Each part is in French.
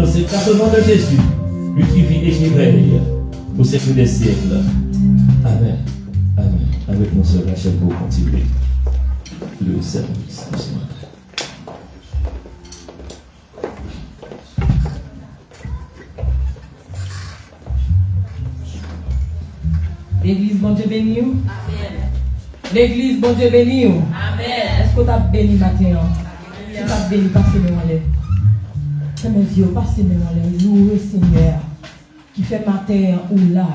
c'est grâce au nom de Jésus, lui qui vit et qui règne au siècle des siècles. Amen. Amen. Avec mon sœur Rachel pour continuer le service de ce matin. L'église, bon Dieu béni. Amen. L'église, bon Dieu béni. Amen. Est-ce que tu as béni matin? Si tu as béni, passez-moi en l'air. C'est mes yeux, passez-moi en l'air. Louez Seigneur, qui fait matin ou là,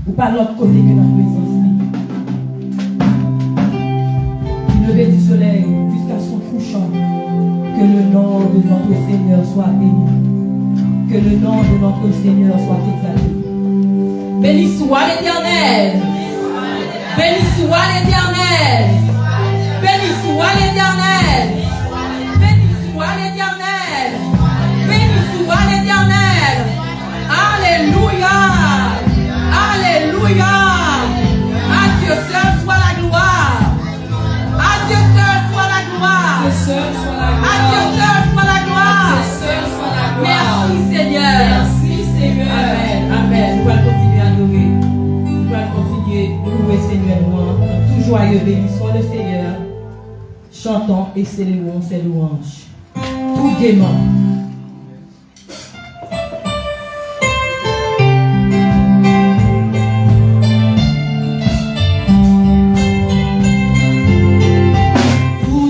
ou pas l'autre côté que la présence. Du lever du soleil jusqu'à son couchant, que le nom de notre Seigneur soit béni. Que le nom de notre Seigneur soit exalté. Béni soit l'Éternel. Béni soit l'Éternel. Béni soit l'Éternel. Béni soit l'Éternel. Béni soit l'Éternel. Alléluia. Alléluia. À Dieu seul soit la gloire. À Dieu seul soit la gloire. À Dieu seul soit la gloire. Merci Seigneur. Merci Seigneur. Amen. Amen. Nous allons continuer à adorer. Nous allons continuer à louer Seigneur. Tout joyeux, béni soit le Seigneur. Chantons et célébrons ses louanges. Tout gaiement. Nous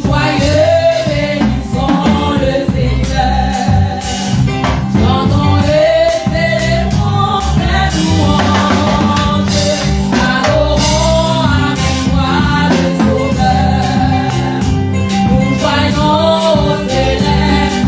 voyons au céleste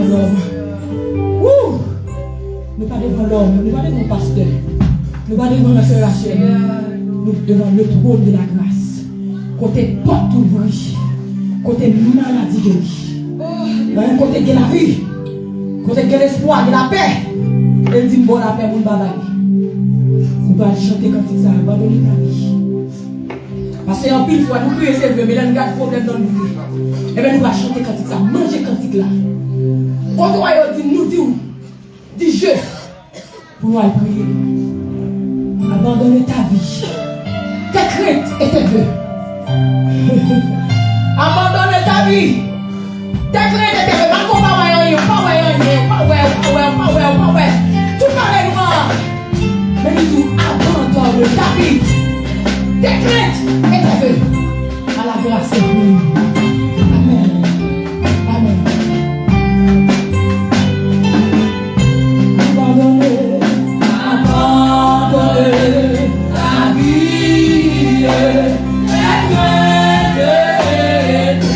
devant l'homme. Ouh! Nous pas devant l'homme, nous pas devant le pasteur, nous pas devant la sœur Rachel, nous devant le trône de la grâce. Côté porte ouverte, côté maladie guérie, côté de la vie, côté de l'espoir, de la paix. Elle dit bon la paix, mon baba. Nous allons chanter quand ça, abandonner ta vie. Parce qu'en pile fois, nous crions c'est vrai, mais là nous avons des problèmes dans nous. Et bien nous allons chanter quand ça, manger quand là. Quand on va dire, nous dis je, pour nous aller prier. Abandonner ta vie, tes craintes et tes vœux. Abandonner ta vie, tes craintes et tes vœux. Pas tout parler noir. Mais nous abandonne ta vie, tes craintes et tes vœux. À la grâce de Dieu. Amen. Amen. Abandonner ta vie, tes craintes et tes vœux.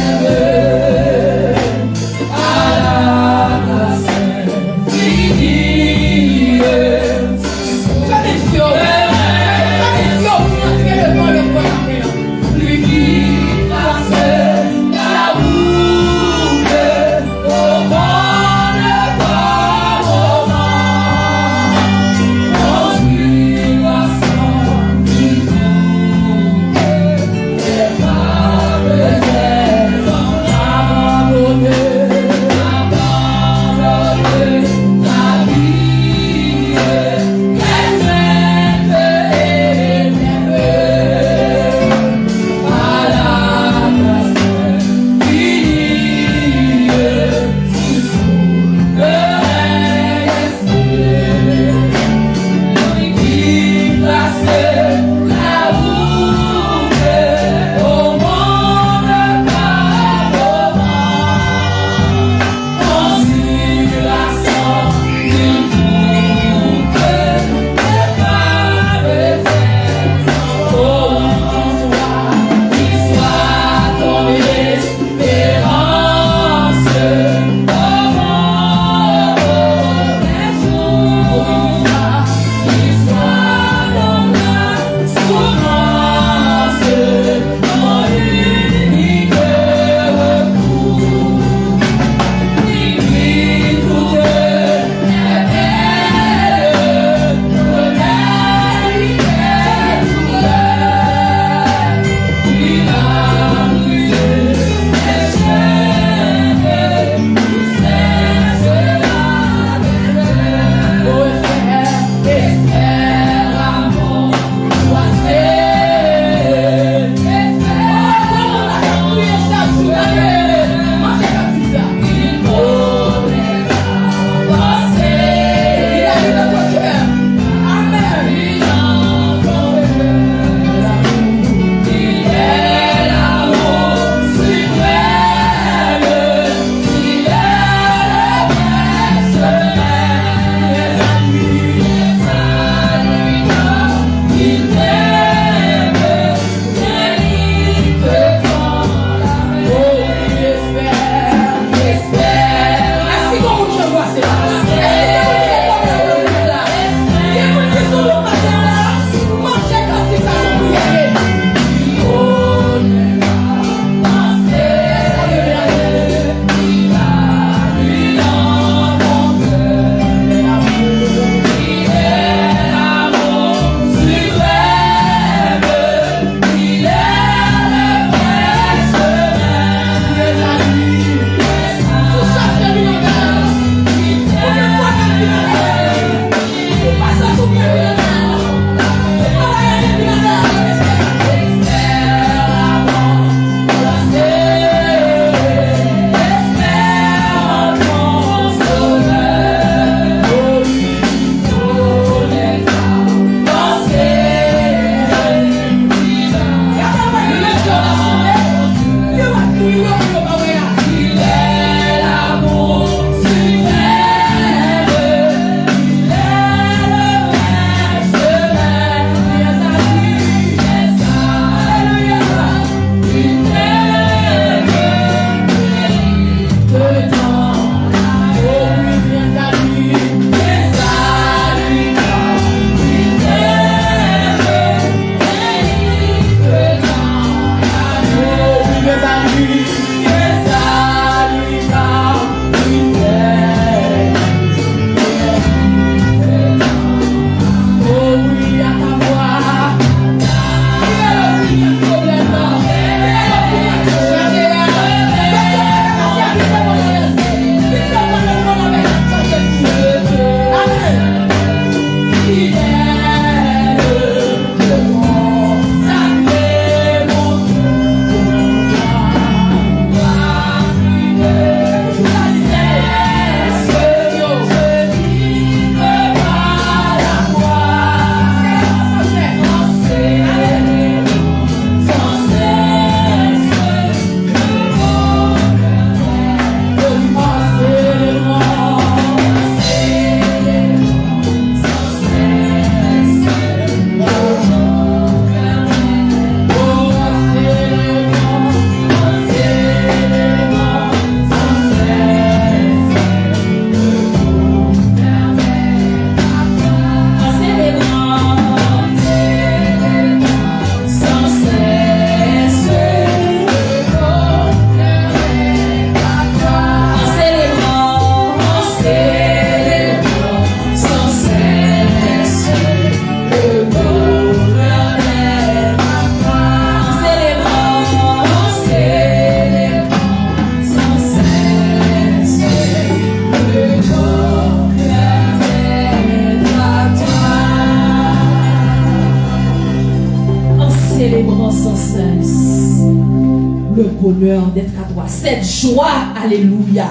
bonheur d'être à toi, cette joie, alléluia,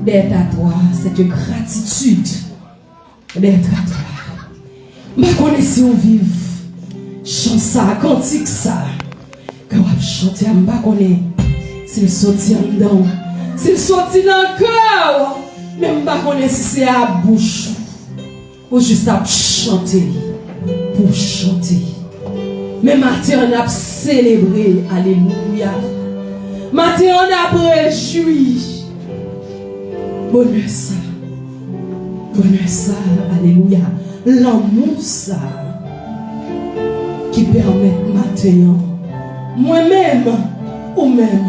d'être à toi, cette gratitude d'être à toi. Je connais si on vive, chante ça, cantique ça, quand on chante, je ne connais s'il sortit en dedans, s'il sortit dans le cœur, même je ne connais si c'est à bouche, ou juste à chanter, pour chanter. Mais matin on a célébré, alléluia. Matin on a réjoui. Bonheur ça, alléluia. L'amour ça, qui permet matin, moi-même, ou même,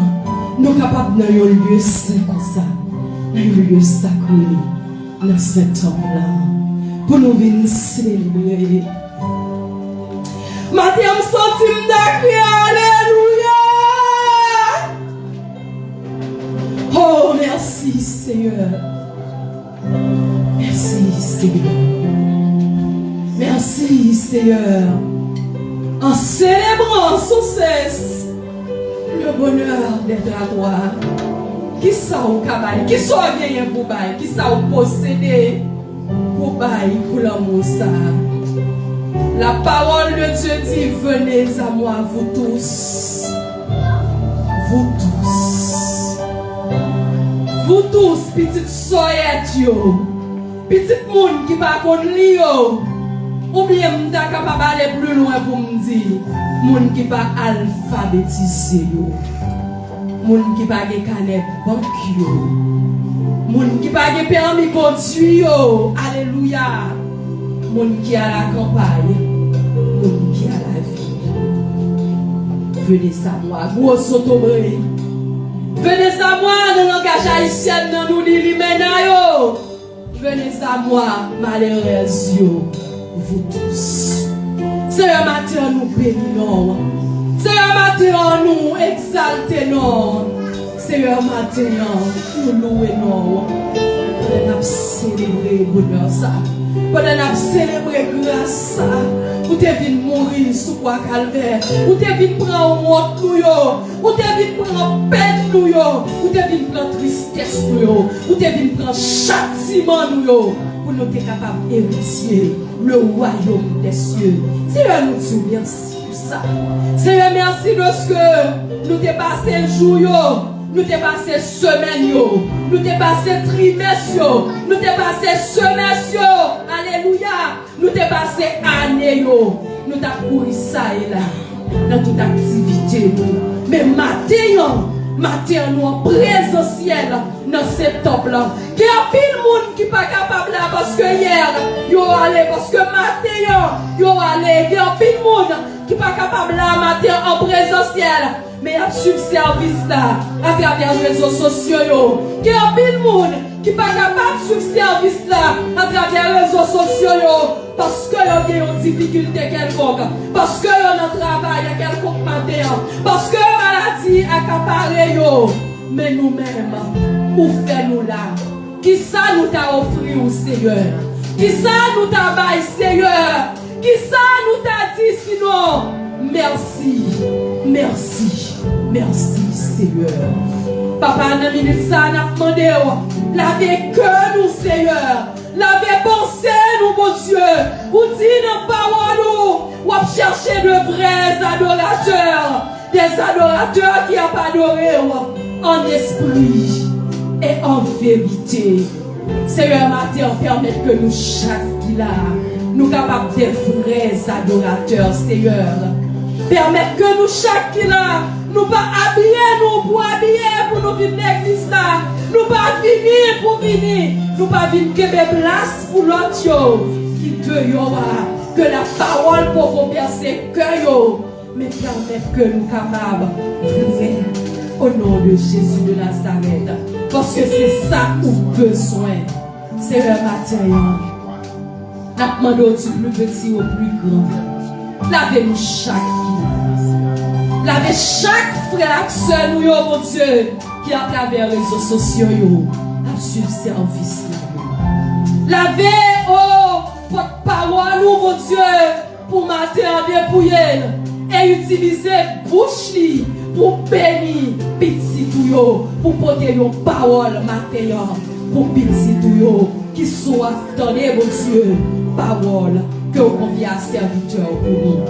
nous capables dans un lieu saint comme ça, dans un lieu sacré, dans cet temple-là, pour nous venir célébrer. Matin, je me sens d'accueillir, alléluia. Oh, merci Seigneur. Merci Seigneur. Merci Seigneur. En célébrant sans cesse le bonheur d'être à toi. Qui ça au cabaye, qui ça gagné pour bail, qui ça au posséder pour bail, pour l'amour ça. La parole de Dieu dit, venez à moi, vous tous. Vous tous. Vous tous, petites soyettes, petite monde qui va contre lui, ou bien m'ta capable aller plus loin pour me dire, monde qui va alphabétiser, monde qui va gagner canet banque, monde qui va gagner permis conduire, alléluia. Monde qui a la campagne, monde qui a la vie. Venez à moi, gros sotobré. Venez à moi, dans le langage haïtien, dans nous l'ilimenayo. Venez à moi, malheureux, vous tous. C'est un matin nous bénissons. C'est un matin nous exaltons. C'est un matin nous louons. On a célébré le bonheur ça. Pendant qu'on célébrer grâce, ou t'es venu mourir sous quoi calvaire, ou t'es venu prendre honte nous, ou t'es venu prendre peine nous, ou t'es venu prendre tristesse nous, ou t'es venu prendre châtiment nous, pour nous être capables d'héritier le royaume des cieux. Seigneur, nous disons merci pour ça. Seigneur, merci parce que nous t'es passé le jour. Nous t'es passé semaine, nous t'es passé trimestre, nous t'es passé semestre, alléluia, nous t'es passé année, nous t'as couru ça et là, dans toute activité. Mais matin, nous en présentiel dans cet temple-là. Il y a pile de monde qui n'est pas capable là parce que hier, ils ont allé, parce que matin, ils ont allé. Il y a pile de monde qui n'est pas capable là matin en présentiel. Mais il y a suivi service là à travers les réseaux sociaux. Il y a pile de monde qui n'est pas capable de suivre service là à travers les réseaux sociaux. Parce que y a une difficulté quelconque, parce que y a un travail à quelconque matin, parce que la maladie accaparée yo. Mais nous-mêmes, où fait-nous là? Qui ça nous t'a offert au Seigneur? Qui ça nous t'a baillé Seigneur? Qui ça nous t'a dit sinon? Merci, merci, merci Seigneur. Papa, dans la minute ça, n'a demandé, lavez que nous Seigneur. Lavez pensée nous, mon Dieu. Vous dites dans la parole, vous cherchez de vrais adorateurs. Des adorateurs qui ont adoré en esprit et en vérité. Seigneur, matin, permet que nous, chaque là, nous capables d'être vrais adorateurs, Seigneur. Permettre que nous, chaque là, nous pas habiller nous pour habiller pour nous venir l'église là. Nous pas venir pour venir. Nous pas venir que des places pour l'autre. Qui te y'aura. Que la parole pour converser que yo. Mais permettre que nous capables de faire au nom de Jésus de Nazareth. Parce que c'est ça qu'on a besoin. C'est le matin. Nous demandons du plus petit au plus grand. Lavez-nous chaque vie. Lavez chaque frère, soeur, nous, mon Dieu, qui à travers les réseaux sociaux, a su le service. Lavez, votre parole, nous, mon Dieu, pour mater en dépouiller et utiliser bouche pour bénir petit tout, pour porter une parole matin, pour petit tout, qui soit donné, mon Dieu, parole que vous confiez à serviteur pour nous.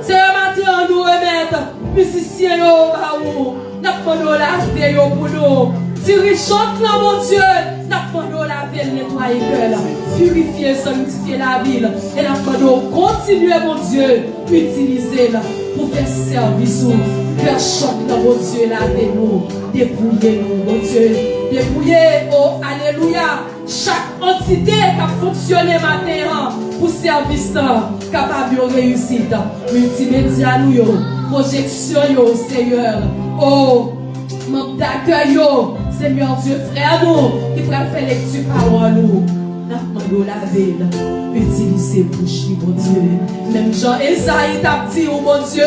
C'est un matin, nous remettre, musiciens, nous demandons la veille pour nous. Dirigeante là, mon Dieu, nous demandons la veille, nettoyer le cœur, purifier, sanctifier la ville. Et nous demandons continuer, mon Dieu, utiliser-la pour faire service. Faire choc là, mon Dieu, lavez-nous, dépouillez-nous, mon Dieu. Dépouillez, oh, alléluia, chaque entité qui a fonctionné matin pour service capable de réussite. Multimédia, nous, projection, Seigneur. Oh, membre d'accueil, Seigneur Dieu, frère, nous, qui pourra faire lecture parole, nous. Nous la ville, utilisez bouche, mon Dieu. Même Jean Esaïe t'a dit, oh mon Dieu,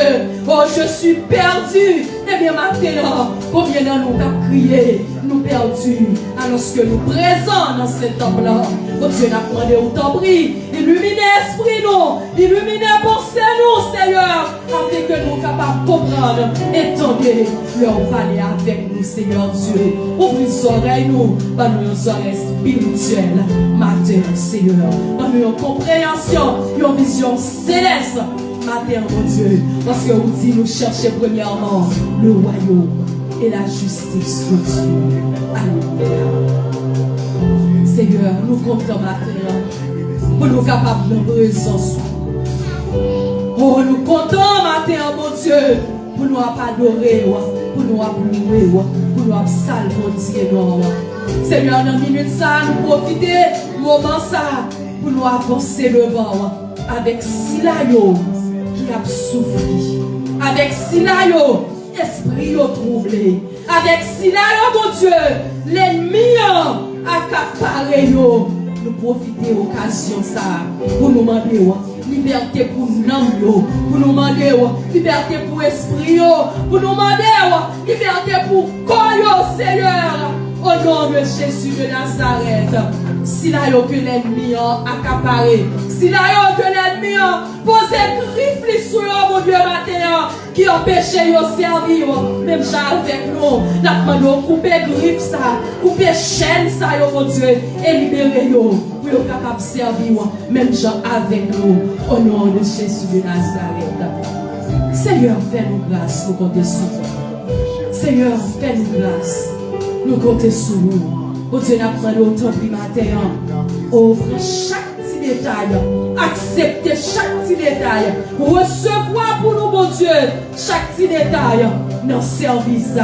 oh je suis perdu. Eh bien maintenant, combien de nous t'a crié, nous perdus, alors que nous présents dans cet homme-là. Oh Dieu n'a demandé au temps pris, illuminez l'esprit nous, illuminez pensée nous, Seigneur, afin que nous capables de comprendre et tendre leur vallée avec nous, Seigneur Dieu. Ouvre les oreilles nous, par nos oreilles spirituelles, matin, Seigneur. Dans nos compréhension, une vision céleste, matin, mon Dieu. Parce que vous dites, nous chercher premièrement le royaume et la justice de Dieu. Alléluia. Seigneur, nous comptons matin pour nous capables de présence. Oh, nous comptons matin, mon Dieu, pour nous adorer, pour nous louer, pour nous salver. Seigneur, dans une minute ça, nous profiter moment ça pour nous avancer devant avec Silayo qui a souffert, avec Silayo esprit troublé, avec Silayo mon Dieu l'ennemi accaparé nous profiter occasion ça pour nous demander liberté pour nous, pour nous demander liberté pour esprit, pour nous demander liberté pour corps, Seigneur. Au nom de Jésus de Nazareth, si là que l'ennemi a accaparé, si là que l'ennemi a posé grifle sur mon Dieu matin, qui empêche de servir, même ça avec nous, nous demandons couper griffe ça, couper chaîne ça, mon Dieu, et libérer nous pour être capable de servir, même gens avec nous, au nom de Jésus de Nazareth. Seigneur, fais-nous grâce, nous comptons sur toi. Seigneur, fais-nous grâce. Nous comptons sur nous. Oh Dieu, nous prenons autant du matin. Ouvre chaque petit détail. Acceptez chaque petit détail. Recevoir pour nous, mon Dieu, chaque petit détail dans le service.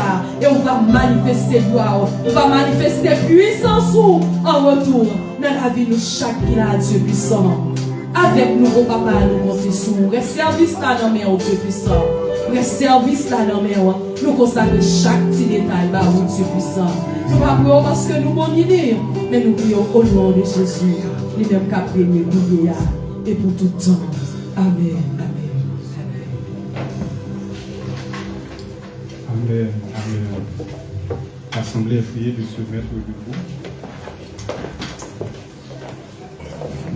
Et on va manifester gloire. On va manifester puissance en retour. Dans la vie, nous, chaque qui a Dieu puissant. Avec nous, au papa, nous comptons sur nous. Le service là dans mes Dieu puissant. Le service là dans mes nous consacrons chaque petit détail par Dieu puissant. Nous ne prions pas parce que nous bonnes idées, mais nous prions au nom de Jésus, les mêmes qu'à bénir et pour tout temps. Amen. Amen. Amen. L'Assemblée est priée de se mettre debout.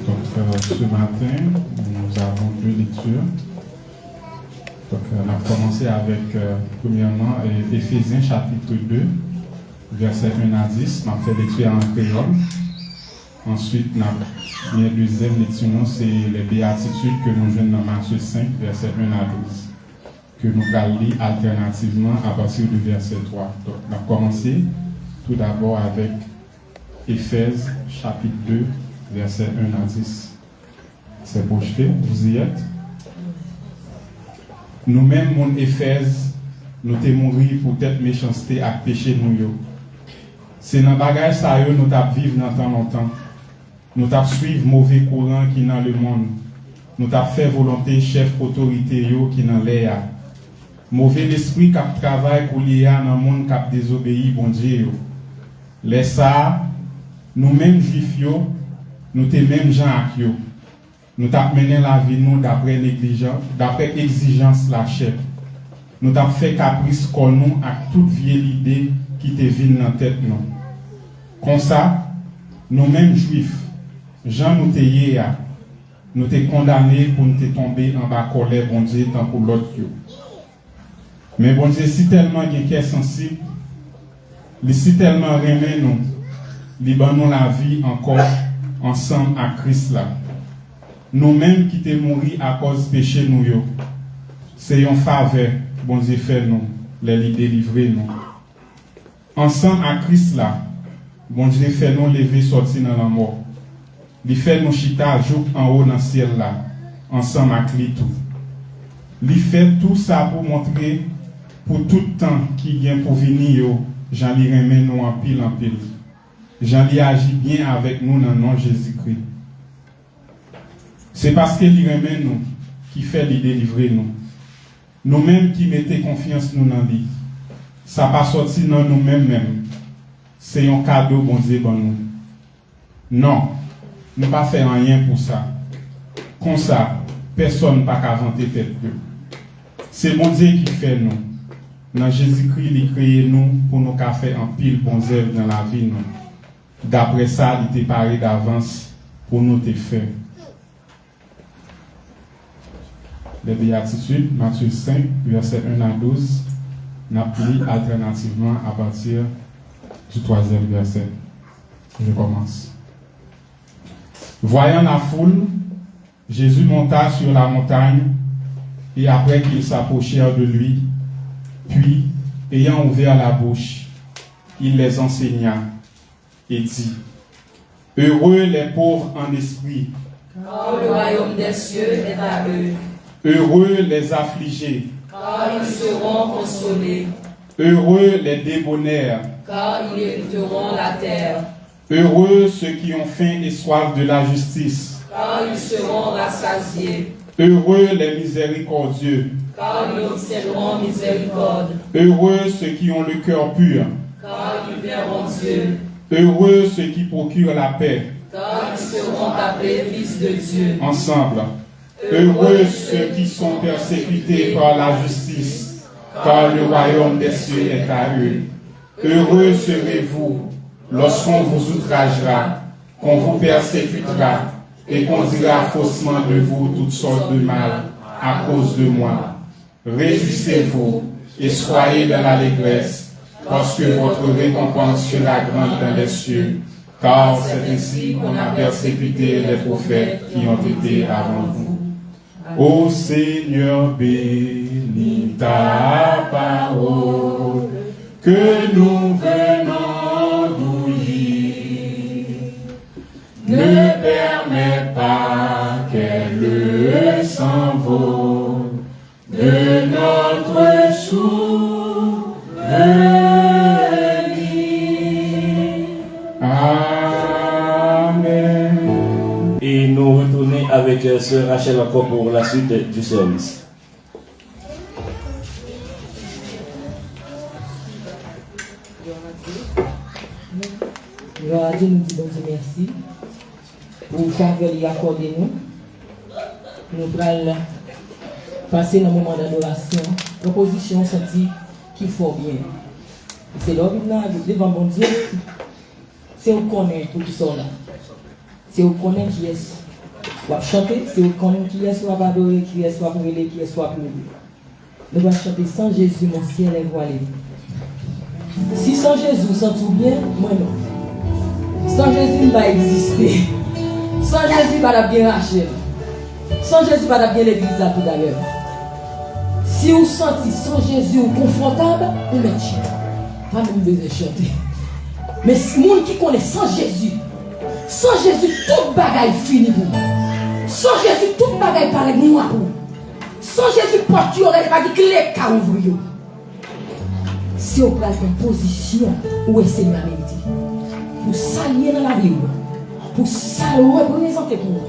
Donc, ce matin, nous avons deux lectures. Donc, on a commencé avec, premièrement, Éphésiens chapitre 2, versets 1 à 10. On a fait lecture en créole. Ensuite, la deuxième lecture, c'est les béatitudes que nous venons dans Matthieu 5, versets 1 à 12, que nous allons lire alternativement à partir du verset 3. Donc, on a commencé tout d'abord avec Éphésiens chapitre 2, versets 1 à 10. C'est projeté, vous y êtes? Nous-mêmes, mon Éphèse, nous t'es mouru pour tête méchanceté et péché nous. C'est dans le bagage ça nous t'as vivre dans tant longtemps. Nous t'as suivre mauvais courant qui dans le monde. Nous t'as fait volonté chef autorité qui dans l'air. Mauvais esprit qui travaille pour l'IA dans le monde qui désobéit bon Dieu. Laisse ça, nous-mêmes juifs, nous t'es même gens avec eux. Nous t'avons mené la vie nous d'après l'exigence la chair. Nous t'avons fait caprice comme nous avec toute vieille idée qui te vient dans la tête nous. Comme ça, nous-mêmes juifs, gens nous t'ayons, nous t'es condamnés pour nous tomber en bas colère bon Dieu tant pour l'autre. Mais bon Dieu, si tellement il est sensible, si tellement remet nous, nous la vie encore ensemble à Christ là. Nous-mêmes qui t'es mouru à cause du péché nous yo. C'est une faveur, bon Dieu fait nous, les délivrer nous. Ensemble à Christ là, bon Dieu fait nous lever sortir dans la mort. Il fait nous chita jour en haut dans le ciel là, ensemble avec lui tout. Il fait tout ça pour montrer pour tout le temps qui vient pour venir, j'en lui remet nous en pile en pile. J'en lui agit bien avec nous dans le nom de Jésus-Christ. C'est parce qu'il remet nous qui fait lui délivrer nous. Nous-mêmes qui mettons confiance nous dans lui. Ça pas sorti dans nous-mêmes. C'est un cadeau bon Dieu pour nous. Non, nous pas faire rien pour ça. Comme ça, personne n'a pas inventer tête. C'est bon Dieu qui fait nous. Dans Jésus-Christ, il a créé nous pour nous faire un pile bon œuvre dans la vie. D'après ça, il était paré d'avance pour nous te faire. Les béatitudes, Matthieu 5, verset 1 à 12, n'a pris alternativement à partir du 3e verset. Je commence. Voyant la foule, Jésus monta sur la montagne et après qu'ils s'approchèrent de lui, puis, ayant ouvert la bouche, il les enseigna et dit, « Heureux les pauvres en esprit, car le royaume des cieux est à eux. Heureux les affligés, Car ils seront consolés. Heureux les débonnaires, Car ils hériteront la terre. Heureux ceux qui ont faim et soif de la justice, Car ils seront rassasiés. Heureux les miséricordieux, Car ils obtiendront miséricorde. Heureux ceux qui ont le cœur pur, Car ils verront Dieu. Heureux ceux qui procurent la paix. Car ils seront appelés fils de Dieu. Ensemble. Heureux ceux qui sont persécutés par la justice, car le royaume des cieux est à eux. Heureux serez-vous lorsqu'on vous outragera, qu'on vous persécutera et qu'on dira faussement de vous toutes sortes de mal à cause de moi. Réjouissez-vous et soyez dans l'allégresse, parce que votre récompense sera grande dans les cieux, car c'est ainsi qu'on a persécuté les prophètes qui ont été avant vous. Ô Seigneur, bénis ta parole, que nous venons d'ouïr. Ne permets pas qu'elle s'envole de notre souvenir. Amen. Et nous retournons avec Sœur Rachel encore pour la suite du service. Gloire à Dieu, nous disons bon Dieu merci pour le faveur qu'il a accordé nous. Nous allons passer dans le moment d'adoration. Proposition sortie qu'il faut bien. C'est là devant bon Dieu. C'est où qu'on est pour tout ça là. C'est où qu'on est qui est. On va chanter, c'est où qu'on est qui est, soit adorer, qui est, soit brûler, qui est, soit pleurer. Nous allons chanter sans Jésus, mon ciel est voilé. Si sans Jésus, sans tout bien, moi non. Sans Jésus, il va exister. Sans Jésus, il va bien racher. Sans Jésus, il va bien l'église là tout d'ailleurs. Si vous sentez sans Jésus confortable, vous mettez chien. Pas même besoin de chanter. Mais si les gens qui connaissent sans Jésus, toute bagaille finit pour vous. Sans Jésus, toute bagaille paraît noir pour vous. Sans Jésus, porte il n'y a pas de clé qu'à ouvrir. Si vous prenez une position où est Seigneur dit, pour s'allier dans la vie, pour ça le représenter pour vous,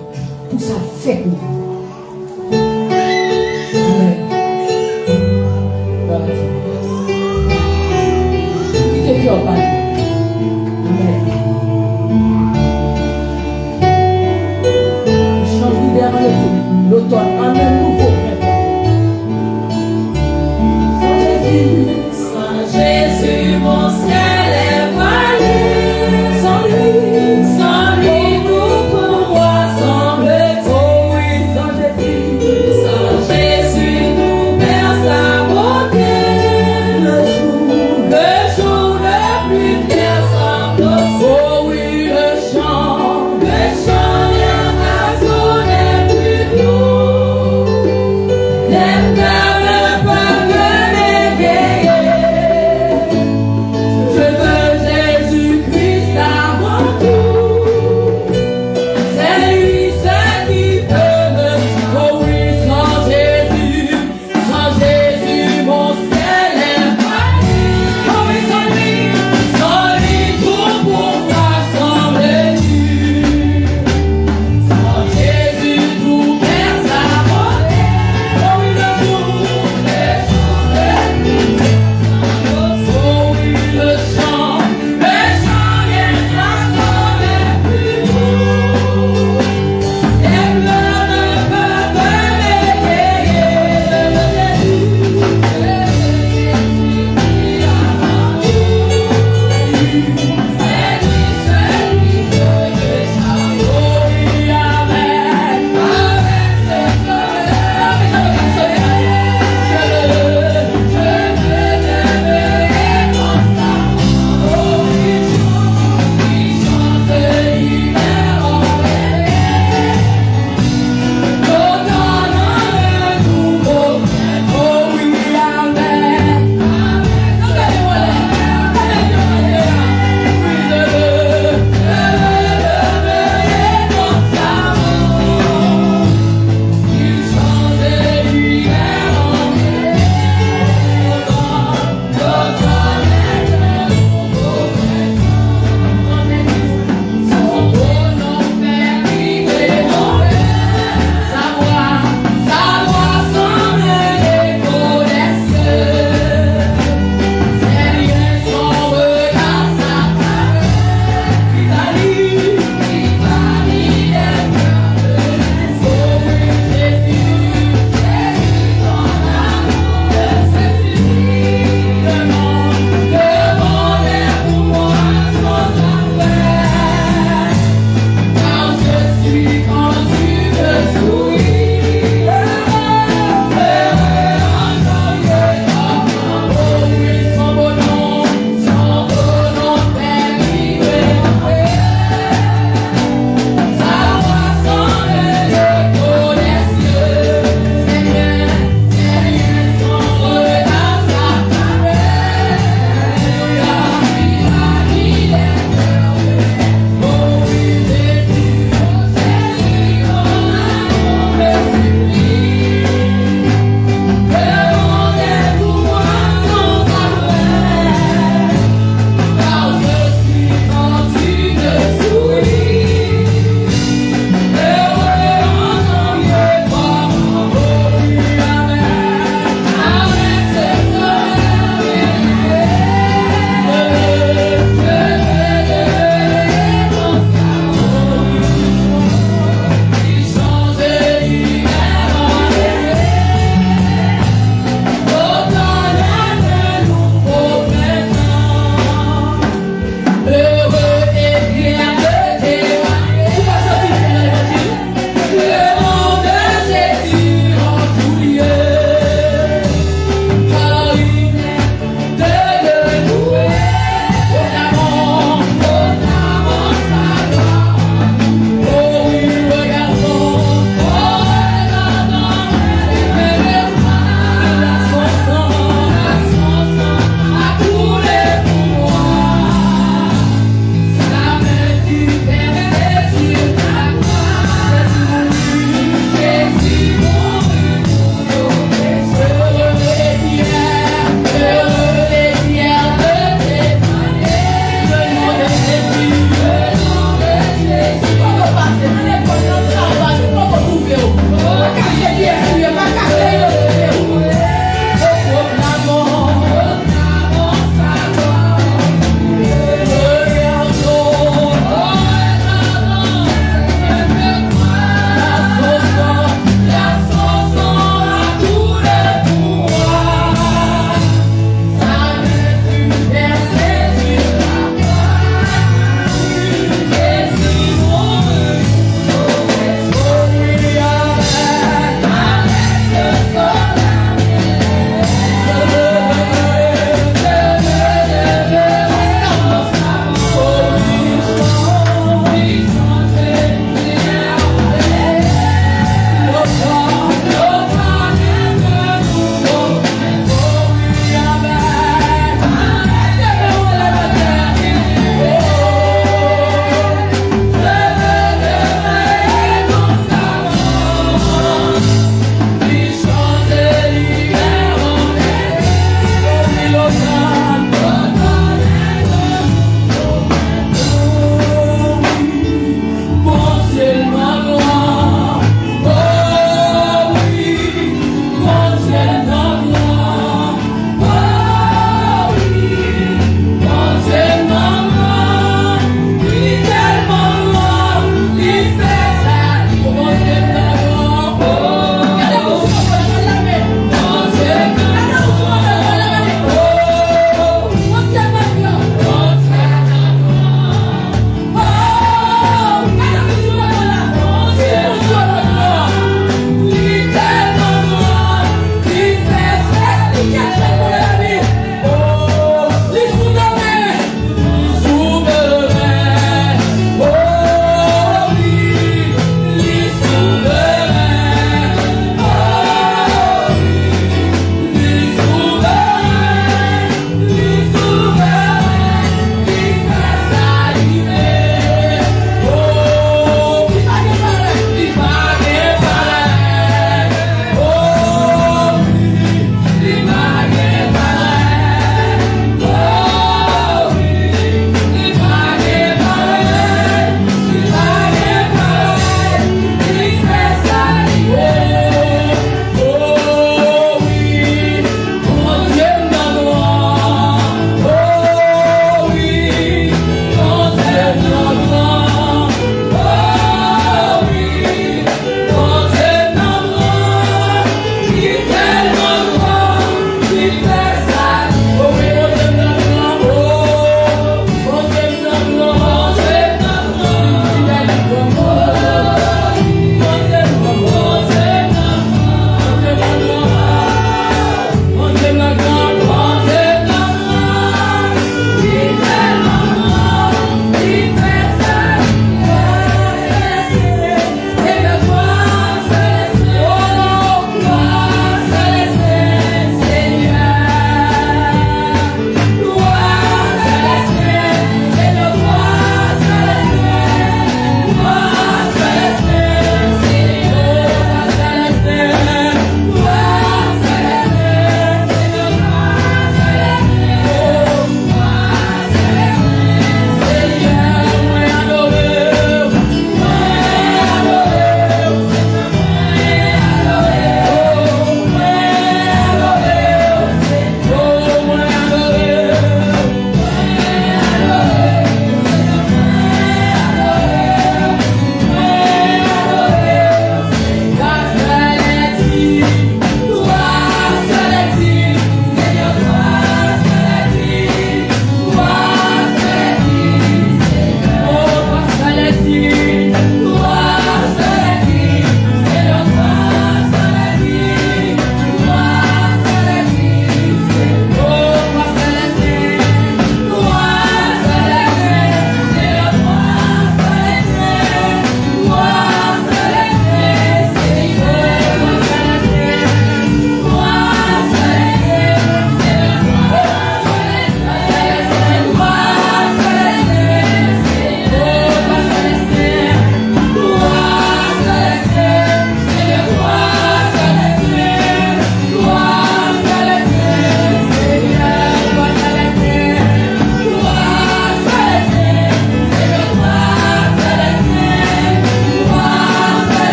pour ça le faire pour vous. Amen. Quittez le cœur, Amen. Change vers l'automne, en un nouveau printemps. Sans Jésus. Jésus, mon ciel est voilé. Sans lui, tout pour moi semble oh oui, sans Jésus. Sans Jésus, nous perd sa beauté.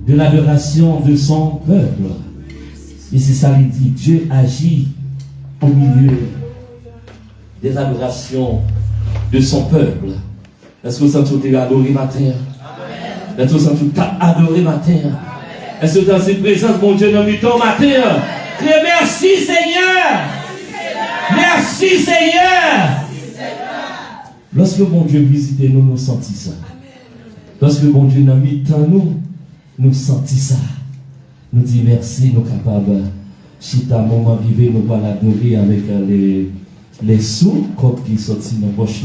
de l'adoration de son peuple. Et c'est ça qu'il dit, Dieu agit au milieu des adorations de son peuple. Est-ce que vous sentez que vous adoré matin? Est-ce que vous sentez que vous adoré matin? Est-ce que vous êtes dans cette présence, mon Dieu, dans le temps matin? Criez merci Seigneur! Merci Seigneur! Lorsque mon Dieu visite nous, nous sentons ça. Lorsque mon Dieu nous mis dans nous sentons ça. Nous disons merci, nous sommes capables. Si à un moment arrivé, nous allons l'adorer avec les sous, comme qui sont dans nos poches.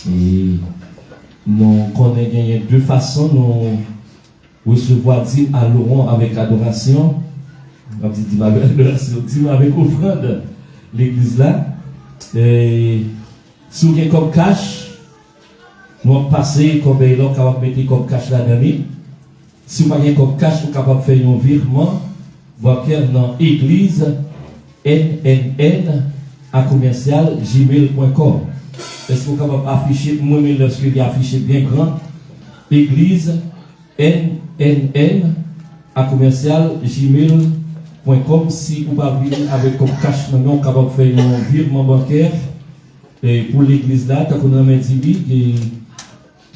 Et nous connaissons deux façons. Nous recevons à Laurent avec adoration. On dit adoration, avec offrande. L'église là. Et si vous avez comme cash, nous allons passer comme ils ont capable de mettre comme cash là-dedans. Si vous avez comme cash, vous êtes capable de faire un virement bancaire dans l'église nnn@commercial.gmail.com. Est-ce que vous êtes capable d'afficher, moi-même lorsque j'ai affiché bien grand, église nnn@commercial.gmail.com. Si vous ne venir avec comme cash, nous sommes capables de faire un virement bancaire. Et pour l'église là, quand on a mis des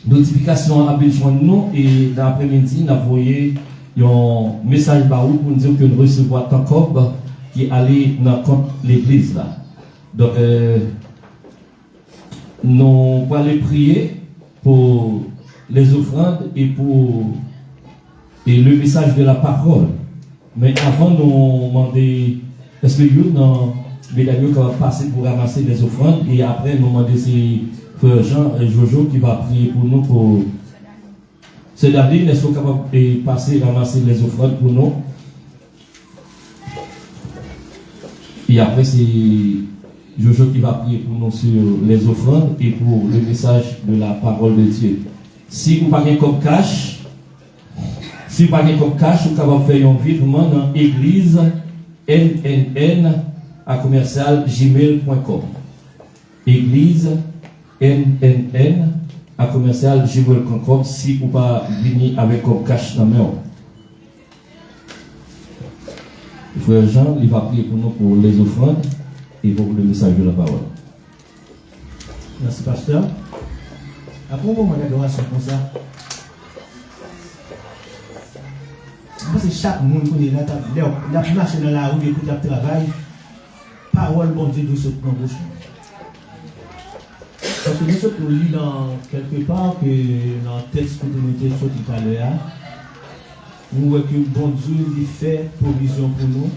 notifications à besoin de nous, et dans l'après-midi, nous avons envoyé un message pour nous dire que nous recevons tant cob qui allait dans compte l'église là. Donc, nous allons aller prier pour les offrandes et pour le message de la parole. Mais avant, nous demander, est-ce que nous mesdames qui va passer pour ramasser les offrandes et après nous demander si Frère Jean et Jojo qui va prier pour nous pour c'est David, est-ce qu'on est capable de passer ramasser les offrandes pour nous et après c'est Jojo qui va prier pour nous sur les offrandes et pour le message de la parole de Dieu. Si vous n'avez pas comme cash, vous êtes capable de faire un virement dans l'église nnn@commercial.gmail.com. Église nnn@commercial.gmail.com si vous pas venir avec comme cash dans main. Frère Jean, il va prier pour nous pour les offrandes et pour le message de la parole. Merci pasteur. Après un moment d'adoration comme ça, parce que chaque monde qui est là, il a marché dans la rue, il écoute le travail, parole bon Dieu de ce plan bouche. Parce que nous sommes lus dans quelque part que dans le texte que nous avons sorti tout à l'heure, nous voyons que bon Dieu lui fait provision pour nous,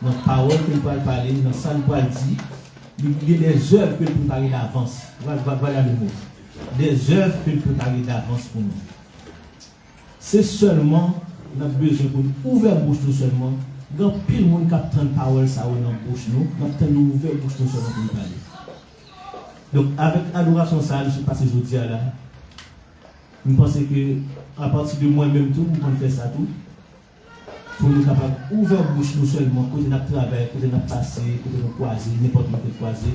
dans la parole que nous pouvons parler, dans ça nous pouvons dire, il y a des œuvres que nous pouvons parler d'avance. Voilà le mot. Des œuvres que nous pouvons parler d'avance pour nous. C'est seulement nous avons besoin pour ouvrir la bouche nous seulement. Quand pile monde qui attend la parole ça dans la bouche nous, nous attendons ouvrir la bouche nous seulement pour nous parler. Donc avec adoration ça, je suis passé aujourd'hui là. Je pense que à partir de moi-même tout, nous pouvons faire ça tout. Pour nous capables d'ouvrir la bouche nous seulement, côté notre travail, côté notre passé, côté notre croisé, n'importe quoi que croisé.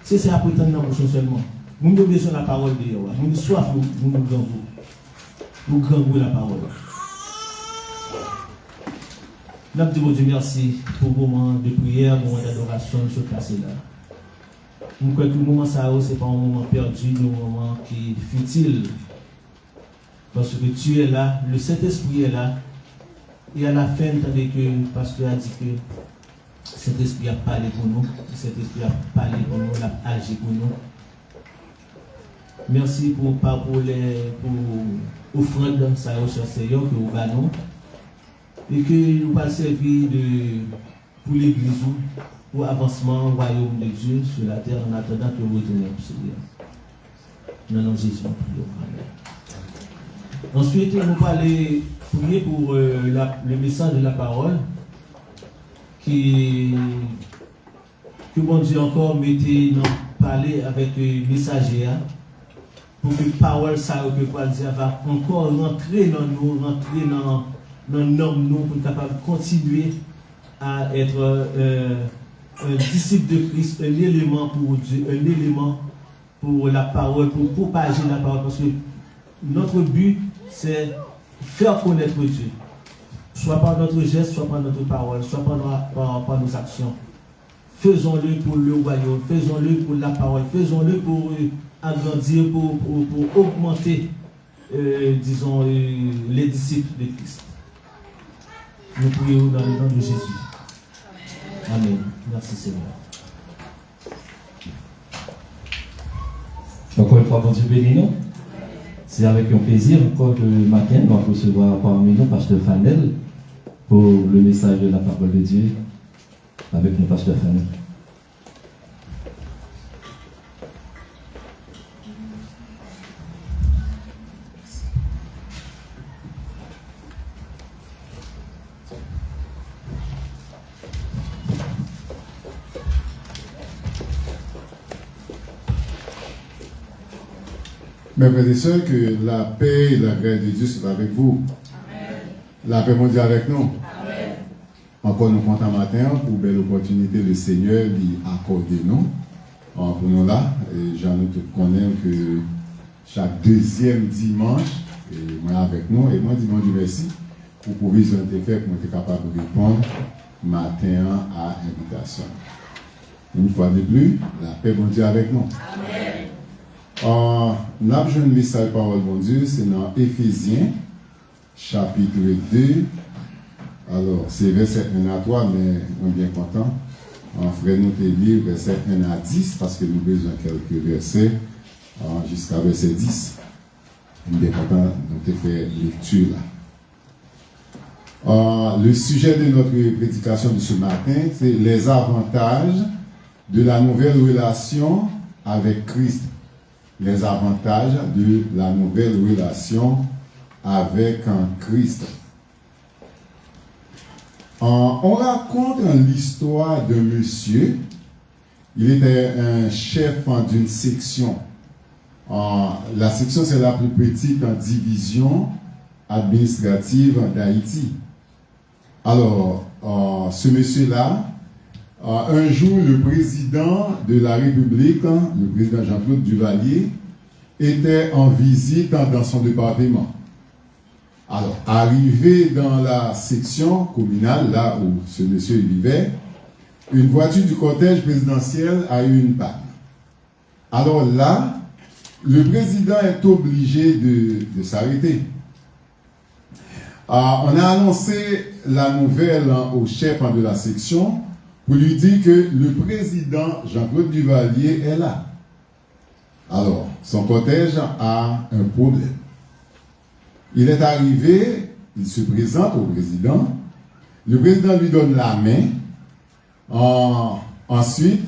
C'est ça pour attendre dans la bouche nous seulement. Nous avons besoin de la parole de Dieu. Nous avons soif, nous gangons. Nous gangons la parole. Nous avons dit merci pour le moment de prière, le moment d'adoration, nous sommes passés là. Nous croyons que le moment ça, ce n'est pas un moment perdu, un moment qui est futile. Parce que tu es là, le Saint-Esprit est là. Et à la fin, tandis que le pasteur a dit que Saint-Esprit a parlé pour nous, Saint-Esprit a parlé pour nous, il a agi pour nous. Merci pour l'offrande, ça cher Seigneur, que vous gagnez. Et que nous va servir pour l'Église, pour l'avancement du royaume de Dieu sur la terre en attendant que vous retourniez au Seigneur. Dans le nom de Jésus, nous prions. Ensuite, nous allons prier pour le message de la parole que bon Dieu encore mettez dans parler avec le messager pour que la parole ça que quoi dire va encore rentrer dans nous, rentrer dans nous pour être capable de continuer à être un disciple de Christ, un élément pour Dieu, un élément pour la parole, pour propager la parole, parce que notre but c'est faire connaître Dieu, soit par notre geste, soit par notre parole, soit par nos actions. Faisons-le pour le royaume, faisons-le pour la parole, faisons-le pour agrandir, pour augmenter, disons, les disciples de Christ. Nous prions dans le nom de Jésus. Amen. Merci Seigneur. Encore une fois, bon Dieu bénis nous. C'est avec un plaisir encore que le matin, nous allons recevoir parmi nous Pasteur Fanel pour le message de la parole de Dieu avec nous, Pasteur Fanel. Mes frères et sœurs, que la paix et la grâce de Dieu soient avec vous. Amen. La paix mondiale avec nous. Amen. Encore nous comptons matin pour belle opportunité le Seigneur lui accorder nous. Pour nous là, et j'en ai tout connaître que chaque deuxième dimanche, et moi avec nous, et moi dimanche merci pour provision de fait pour être capable de répondre matin à l'invitation. Une fois de plus, la paix mondiale avec nous. Amen. Nous avons un message parole bon Dieu, c'est dans Éphésiens, chapitre 2. Alors, c'est verset 1 à 3, mais on est bien content. On ferait nous lire verset 1 à 10, parce que nous avons besoin de quelques versets jusqu'à verset 10. On est bien content de faire lecture là. Le sujet de notre prédication de ce matin, c'est les avantages de la nouvelle relation avec Christ. Les avantages de la nouvelle relation avec Christ. On raconte l'histoire d'un monsieur. Il était un chef d'une section. La section, c'est la plus petite division administrative d'Haïti. Alors, ce monsieur-là, un jour, le président de la République, le président Jean-Claude Duvalier, était en visite dans son département. Alors, arrivé dans la section communale, là où ce monsieur vivait, une voiture du cortège présidentiel a eu une panne. Alors là, le président est obligé de s'arrêter. On a annoncé la nouvelle au chef de la section pour lui dire que le président Jean-Claude Duvalier est là. Alors, son cortège a un problème. Il est arrivé, il se présente au président, le président lui donne la main, ensuite,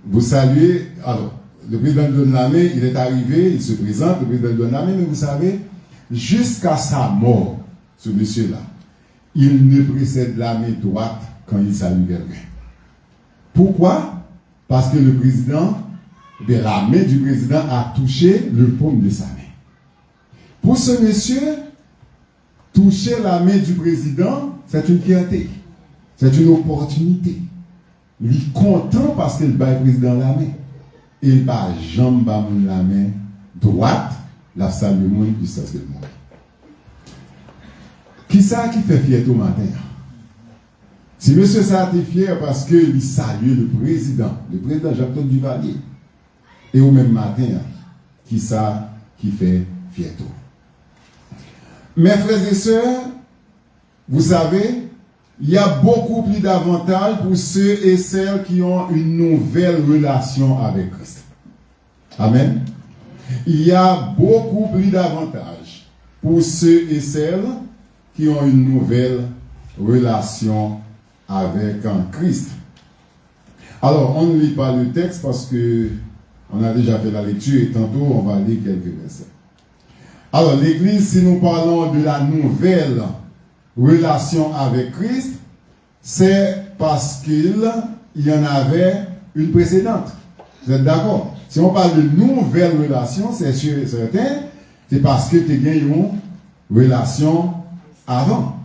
vous saluez, alors, le président lui donne la main, il est arrivé, il se présente, le président lui donne la main, mais vous savez, jusqu'à sa mort, ce monsieur-là, il ne précède la main droite quand il salue quelqu'un. Pourquoi? Parce que le président, la main du président a touché le paume de sa main. Pour ce monsieur, toucher la main du président, c'est une fierté. C'est une opportunité. Il est content parce qu'il bat le président la main. Il bat jambe la main droite, la salle du monde, puis ça c'est le monde. Qui ça qui fait fierté au matin? Si monsieur ça est fier parce qu'il salue le président Jacques-Claude Duvalier. Et au même matin, qui ça qui fait fierté? Mes frères et sœurs, vous savez, il y a beaucoup plus d'avantages pour ceux et celles qui ont une nouvelle relation avec Christ. Amen. Il y a beaucoup plus d'avantages pour ceux et celles qui ont une nouvelle relation avec Christ. Alors, on ne lit pas le texte parce que on a déjà fait la lecture et tantôt on va lire quelques versets. Alors, l'Église, si nous parlons de la nouvelle relation avec Christ, c'est parce qu'il y en avait une précédente. Vous êtes d'accord? Si on parle de nouvelle relation, c'est sûr et certain, c'est parce que tu as gagné une relation avant.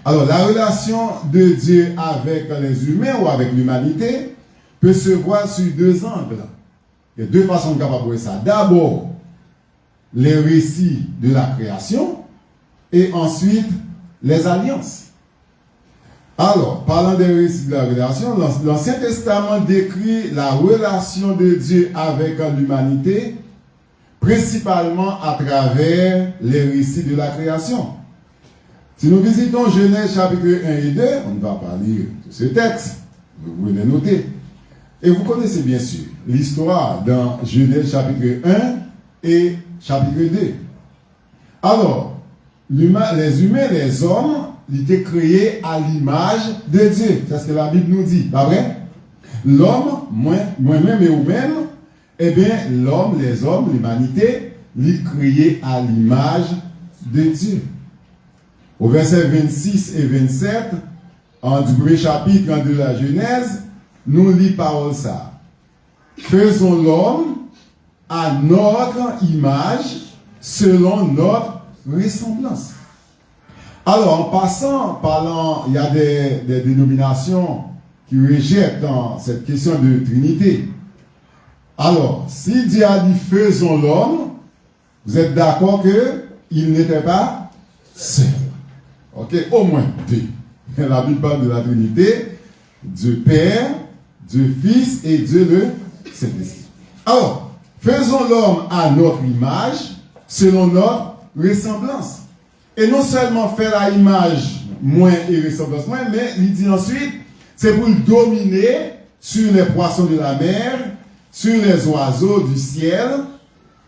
Alors, la relation de Dieu avec les humains ou avec l'humanité peut se voir sur deux angles. Il y a deux façons de voir ça. D'abord, les récits de la création, et ensuite les alliances. Alors, parlant des récits de la relation, l'Ancien Testament décrit la relation de Dieu avec l'humanité, principalement à travers les récits de la création. Si nous visitons Genèse chapitre 1 et 2, on ne va pas lire tout ce texte, vous pouvez le noter. Et vous connaissez bien sûr l'histoire dans Genèse chapitre 1 et chapitre 2. Alors, les humains, les hommes, ils étaient créés à l'image de Dieu. C'est ce que la Bible nous dit, pas vrai? L'homme, moi-même et vous-même, eh bien, l'homme, les hommes, l'humanité, ils sont créés à l'image de Dieu. Au verset 26 et 27, en du premier chapitre de la Genèse, nous lisons parole ça. Faisons l'homme à notre image, selon notre ressemblance. Alors, en parlant, il y a des dénominations qui rejettent dans cette question de Trinité. Alors, si Dieu a dit faisons l'homme, vous êtes d'accord qu'il n'était pas seul. Ok, au moins deux. La Bible parle de la Trinité, Dieu Père, Dieu Fils et Dieu le Saint-Esprit. Alors, faisons l'homme à notre image, selon notre ressemblance. Et non seulement faire la image moins et ressemblance moins, mais il dit ensuite, c'est pour le dominer sur les poissons de la mer, sur les oiseaux du ciel,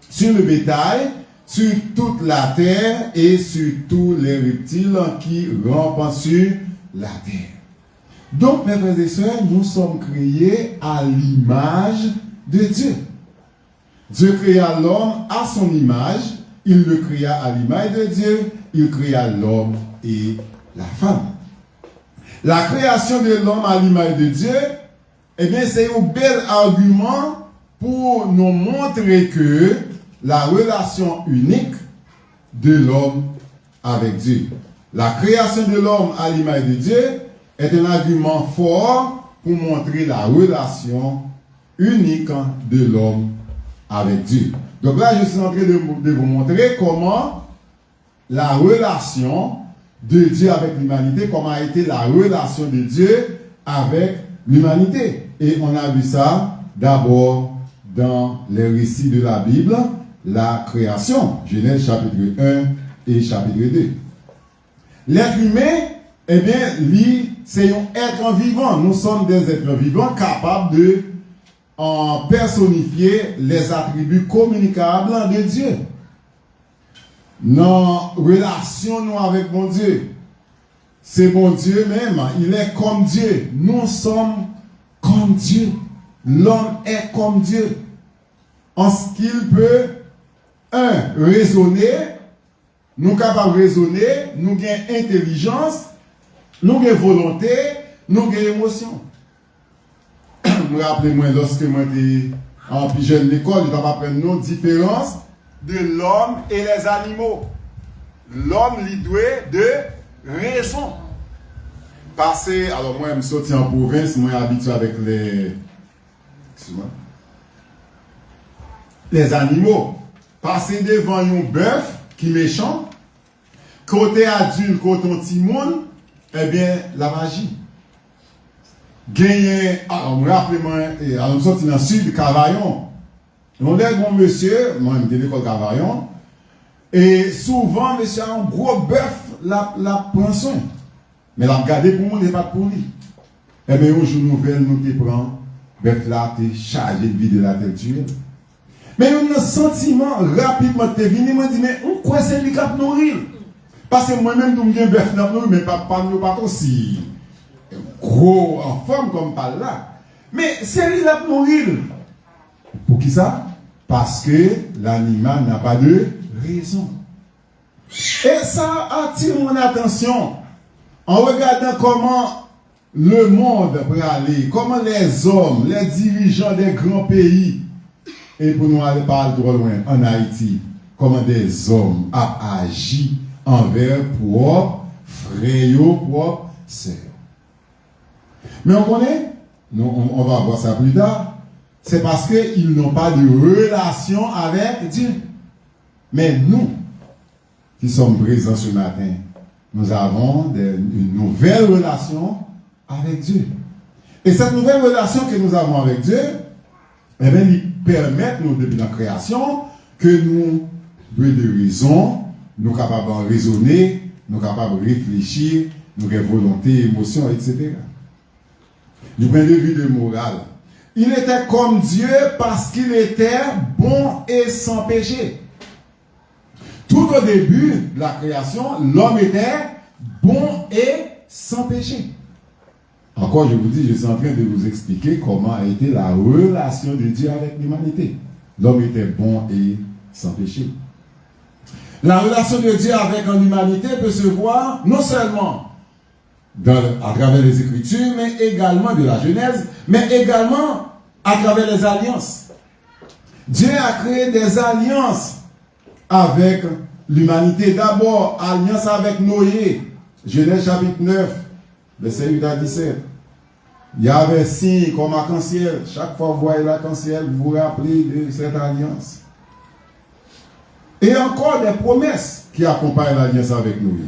sur le bétail, sur toute la terre et sur tous les reptiles qui rampent sur la terre. Donc, mes frères et sœurs, nous sommes créés à l'image de Dieu. Dieu créa l'homme à son image, il le créa à l'image de Dieu, il créa l'homme et la femme. La création de l'homme à l'image de Dieu, eh bien, c'est un bel argument pour nous montrer que la relation unique de l'homme avec Dieu. La création de l'homme à l'image de Dieu est un argument fort pour montrer la relation unique de l'homme avec Dieu. Donc là, je suis en train de vous montrer comment la relation de Dieu avec l'humanité, comment a été la relation de Dieu avec l'humanité. Et on a vu ça d'abord dans les récits de la Bible, la création, Genèse chapitre 1 et chapitre 2. L'être humain, eh bien, lui, c'est un être vivant. Nous sommes des êtres vivants capables de personnifier les attributs communicables de Dieu. Nos relations nous avec mon Dieu, c'est mon Dieu même, il est comme Dieu. Nous sommes comme Dieu. L'homme est comme Dieu. En ce qu'il peut, raisonner, nous sommes capables de raisonner, nous avons intelligence, nous avons volonté, nous avons émotion. Je me rappelle, moi, lorsque moi j'étais en plus jeune l'école, je vais apprendre nos différences de l'homme et les animaux. L'homme, il doit de raison. Parce que, alors moi, je suis sorti en province, moi, je suis habitué avec les animaux. Passer devant un bœuf qui est méchant, côté adulte, côté petit monde, eh bien, la magie. Gagner, alors, je me rappelle, moi, alors, je suis sorti dans le sud de Cavaillon. On est bon monsieur, moi, je suis l'école Cavaillon, et souvent, monsieur a un gros bœuf, la prend soin. Mais la garder pour moi, n'est pas pour lui. Eh bien, un jour nouvelle, nous te prenons, bœuf là, tu es chargé de vie de la tête. Mais un sentiment rapidement te venu, moi dit mais on quoi c'est lui qui a nourrir? Parce que moi-même nous bien bœuf dans nous mais pas aussi gros en forme comme par là. Mais c'est lui qui a nourrir. Pour qui ça? Parce que l'animal n'a pas de raison. Et ça attire mon attention en regardant comment le monde peut aller, comment les hommes, les dirigeants des grands pays. Et pour nous aller pas trop loin, en Haïti, comment des hommes ont agi envers propres frères, propres sœurs. Mais on connaît, on va voir ça plus tard, c'est parce qu'ils n'ont pas de relation avec Dieu. Mais nous, qui sommes présents ce matin, nous avons une nouvelle relation avec Dieu. Et cette nouvelle relation que nous avons avec Dieu, eh bien, il permet, nous, depuis la création, que nous, de raison, nous sommes capables de raisonner, nous sommes capables de réfléchir, nous avons volonté, émotion, etc. Du point de vue de morale, il était comme Dieu parce qu'il était bon et sans péché. Tout au début de la création, l'homme était bon et sans péché. Encore, je vous dis, je suis en train de vous expliquer comment a été la relation de Dieu avec l'humanité. L'homme était bon et sans péché. La relation de Dieu avec l'humanité peut se voir non seulement à travers les Écritures, mais également de la Genèse, mais également à travers les alliances. Dieu a créé des alliances avec l'humanité. D'abord, alliance avec Noé, Genèse chapitre 9, verset 8 à 17. Il y avait signe comme arc-en-ciel. Chaque fois que vous voyez l'arc-en-ciel, vous vous rappelez de cette alliance. Et encore des promesses qui accompagnent l'alliance avec Noé.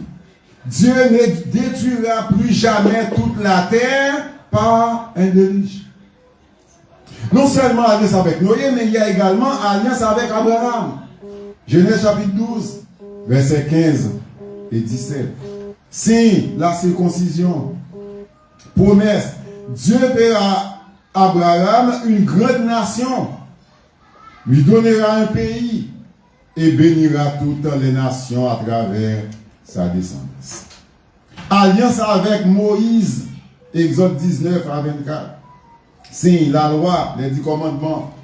Dieu ne détruira plus jamais toute la terre par un déluge. Non seulement alliance avec Noé, mais il y a également alliance avec Abraham. Genèse chapitre 12, versets 15 et 17. Signe, la circoncision. Promesse. Dieu fera à Abraham une grande nation. Lui donnera un pays et bénira toutes les nations à travers sa descendance. Alliance avec Moïse. Exode 19 à 24. Signe, la loi, les 10 commandements.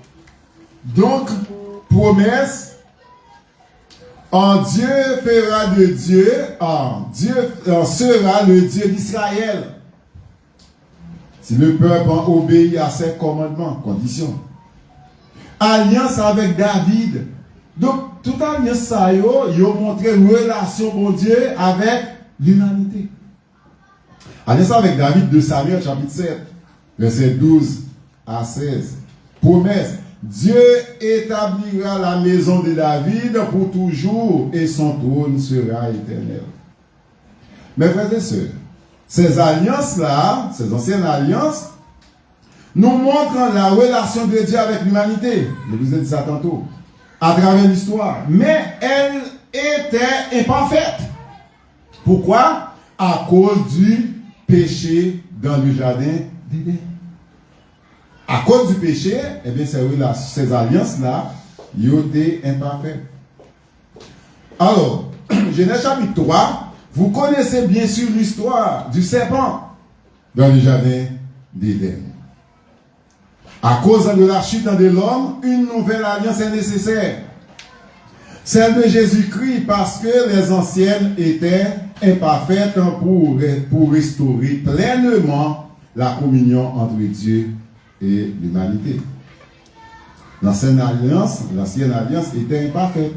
Donc, promesse, Dieu fera de Dieu, Dieu sera le Dieu d'Israël. Si le peuple obéit à ses commandements, conditions. Alliance avec David. Donc, toute alliance, ça y a montré une relation, bon Dieu, avec l'humanité. Alliance avec David de Samuel, chapitre 7. Verset 12 à 16. Promesse. Dieu établira la maison de David pour toujours et son trône sera éternel. Mes frères et sœurs, ces alliances-là, ces anciennes alliances, nous montrent la relation de Dieu avec l'humanité. Je vous ai dit ça tantôt. À travers l'histoire. Mais elle était imparfaite. Pourquoi? À cause du péché dans le jardin d'Éden. À cause du péché, eh bien, ces alliances-là, ils ont été imparfaites. Alors, Genèse chapitre 3, vous connaissez bien sûr l'histoire du serpent dans le jardin d'Éden. À cause de la chute de l'homme, une nouvelle alliance est nécessaire. Celle de Jésus-Christ, parce que les anciennes étaient imparfaites pour restaurer pleinement la communion entre Dieu et l'humanité. L'ancienne alliance était imparfaite.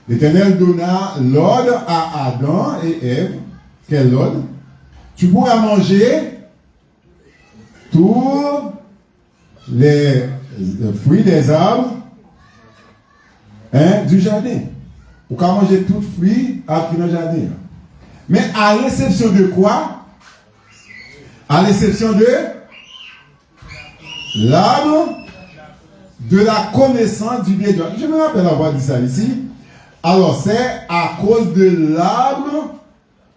L'Éternel donna l'ordre à Adam et Ève. Quel ordre? Tu pourras manger tous les fruits des arbres du jardin. Vous pouvez manger tous les fruits dans le jardin. Mais à l'exception de quoi? À l'exception de l'arbre de la connaissance du bien et du mal. Je me rappelle avoir dit ça ici. Alors, c'est à cause de l'arbre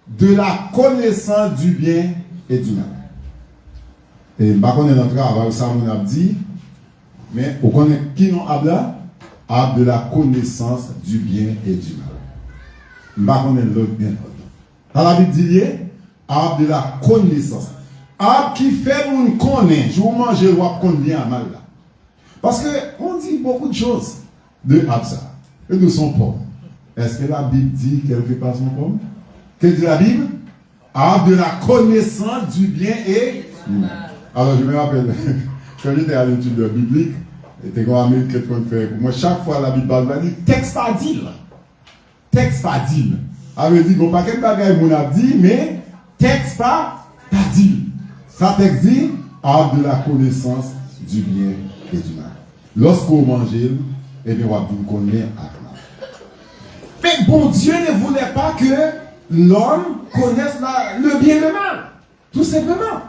de la connaissance du bien et du mal. Et je ne sais pas notre arbre, ça on a dit, mais on connaît qui non arbre? Arbre de la connaissance du bien et du mal. Je ne sais pas l'autre bien. Dans la Bible dit, arbre de la connaissance. Arbre qui fait nous connaître. Je vous mange le roi qu'on bien à mal là. Parce que on dit beaucoup de choses de arbre ça. Et de son pomme. Est-ce que la Bible dit quelque part son pomme? Qu'est-ce que dit la Bible? Arbre de la connaissance du bien et du mal. Alors je me rappelle, quand j'étais à l'étude biblique, c'était comme Amérique qu'on fait. Moi, chaque fois la Bible parle, elle dit texte pas dit. Texte pas dit. Elle dit, bon, pas quel bagage mon a dit, mais texte pas dit. Ça texte dit, arbre de la connaissance du bien et du mal. Lorsqu'on mange, eh bien, on va vous connaître à mal. Mais bon Dieu ne voulait pas que l'homme connaisse le bien et le mal. Tout simplement.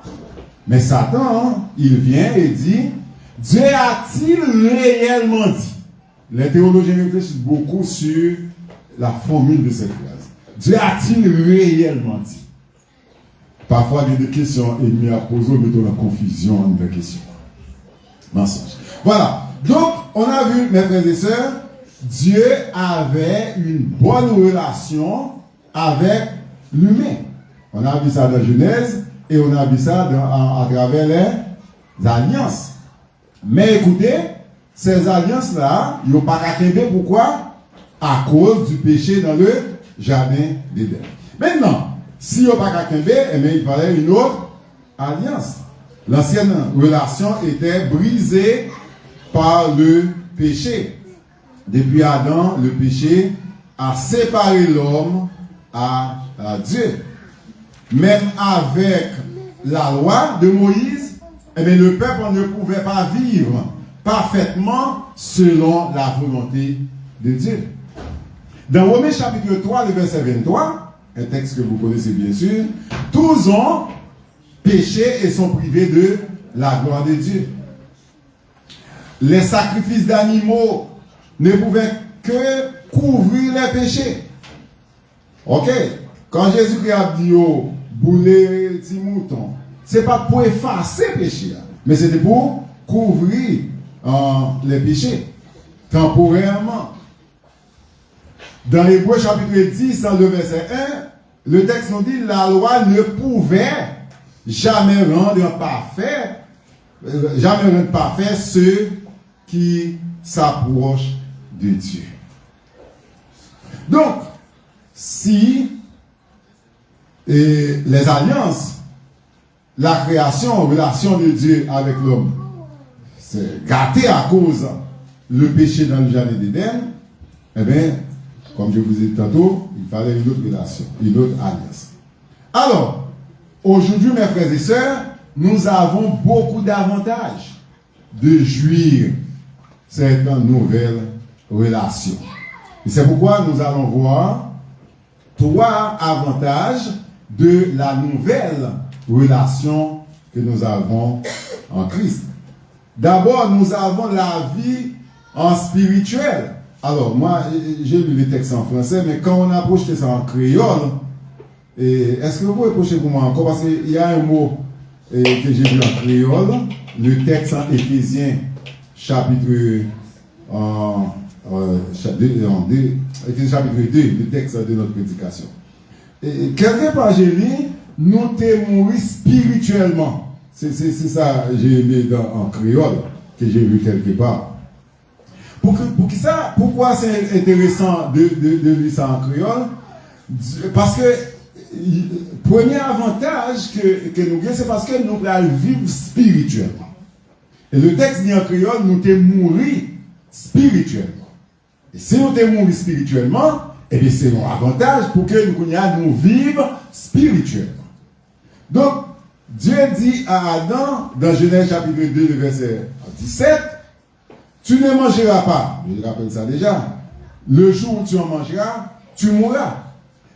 Mais Satan, il vient et dit, Dieu a-t-il réellement dit? Les théologiens réfléchissent beaucoup sur la formule de cette phrase. Dieu a-t-il réellement dit? Parfois, il y a des questions ennemies à poser, mettons la confusion entre les questions. Mensonge. Voilà. Donc, on a vu, mes frères et sœurs, Dieu avait une bonne relation avec l'humain. On a vu ça dans Genèse et on a vu ça à travers les alliances. Mais écoutez, ces alliances-là, ils n'ont pas qu'à. Pourquoi? À cause du péché dans le jardin d'Éden. Maintenant, si ils n'ont pas qu'à, il fallait une autre alliance. L'ancienne relation était brisée par le péché. Depuis Adam, le péché a séparé l'homme à Dieu. Même avec la loi de Moïse, le peuple ne pouvait pas vivre parfaitement selon la volonté de Dieu. Dans Romains chapitre 3, le verset 23, un texte que vous connaissez bien sûr, tous ont péché et sont privés de la gloire de Dieu. Les sacrifices d'animaux ne pouvaient que couvrir les péchés. Ok? Quand Jésus-Christ a dit au boulet petit mouton, ce n'est pas pour effacer le péché, mais c'était pour couvrir les péchés temporairement. Dans l'Hébreu chapitre 10, dans le verset 1, le texte nous dit la loi ne pouvait jamais rendre parfait ceux qui s'approchent de Dieu. Donc, si les alliances, la création, relation de Dieu avec l'homme, c'est gâté à cause le péché dans le jardin d'Éden, eh bien, comme je vous ai dit tantôt, il fallait une autre relation, une autre alliance. Alors, aujourd'hui, mes frères et sœurs, nous avons beaucoup d'avantages de jouir cette nouvelle relation. Et c'est pourquoi nous allons voir 3 avantages de la nouvelle relation que nous avons en Christ. D'abord, nous avons la vie en spirituel. Alors, moi, j'ai lu les textes en français, mais quand on a projeté ça en créole, est-ce que vous pouvez projeter pour moi encore? Parce qu'il y a un mot que j'ai vu en créole, le texte en Éphésiens, chapitre 2, le texte de notre prédication. Quelque part, j'ai lu, nous t'aimerons spirituellement. C'est ça, j'ai aimé en créole, que j'ai vu quelque part. Pourquoi c'est intéressant de lire ça en créole? Parce que le premier avantage que nous avons, c'est parce que nous allons vivre spirituellement. Et le texte dit en créole, nous t'es mourir spirituellement. Et si nous t'es mourir spirituellement, eh bien c'est un avantage pour que nous vivions spirituellement. Donc, Dieu dit à Adam, dans Genèse chapitre 2, le verset 17, tu ne mangeras pas, je rappelle ça déjà, le jour où tu en mangeras, tu mourras.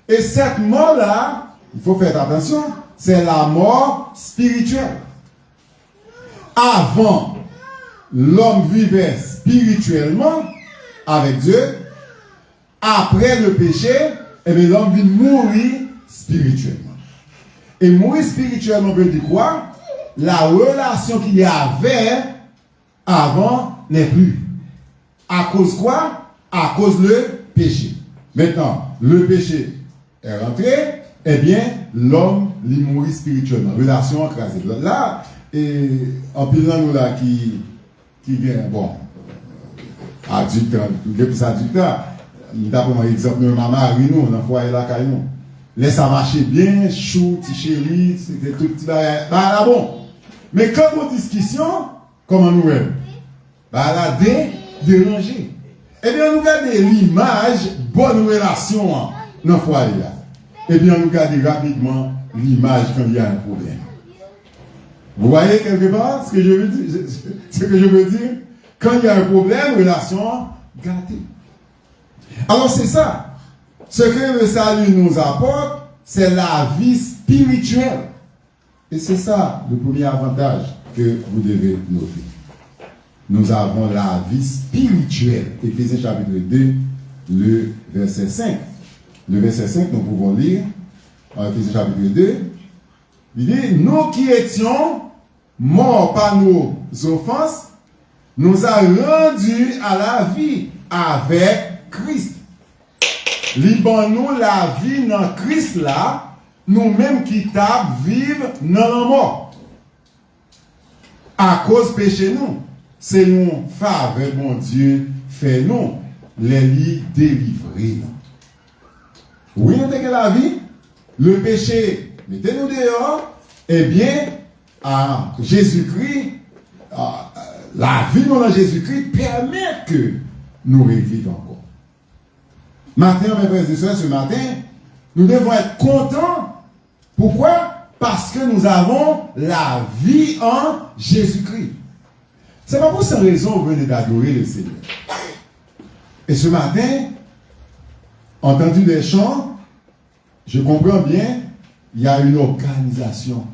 Et cette mort-là, il faut faire attention, c'est la mort spirituelle. Avant, l'homme vivait spirituellement avec Dieu. Après le péché, eh bien, l'homme vit mourir spirituellement. Et mourir spirituellement veut dire quoi? La relation qu'il y avait avant n'est plus. À cause quoi? À cause le péché. Maintenant, le péché est rentré, eh bien, l'homme lui mourit spirituellement. Relation écrasée. Là, et en pilant nous là qui vient, bon, adulte, depuis adulte, d'après mon exemple, maman arrive nous, dans le foyer là, nous. Laisse ça marcher bien, chou, petit chéri, c'était tout petit là, bon. Mais quand on discussion, comment nous aimons? Bah là, déranger. Eh bien, nous regardons l'image, bonne relation dans le foyer là. Eh bien, nous regardons rapidement l'image quand il y a un problème. Vous voyez quelque part ce que je veux dire? Ce que je veux dire? Quand il y a un problème, relation gâtée. Alors c'est ça. ce que le salut nous apporte, c'est la vie spirituelle. Et c'est ça le premier avantage que vous devez noter. Nous avons la vie spirituelle. Éphésiens chapitre 2, le verset 5. Le verset 5, nous pouvons lire, en Éphésiens chapitre 2, il dit, nous qui étions morts par nos offenses, nous a rendus à la vie avec Christ. Libérons-nous la vie dans Christ là, nous-mêmes qui tapons vivre dans la mort. À cause péché nous, c'est nous faveur mon Dieu fait nous les lits délivrés. Oui, nous avons la vie, le péché, mettez-nous dehors, eh bien, à Jésus-Christ, la vie dans Jésus-Christ permet que nous revivions encore. Maintenant, mes frères et sœurs, ce matin, nous devons être contents. Pourquoi? Parce que nous avons la vie en Jésus-Christ. Ce n'est pas pour cette raison que vous venez d'adorer le Seigneur. Et ce matin, entendu des chants, je comprends bien, il y a une organisation.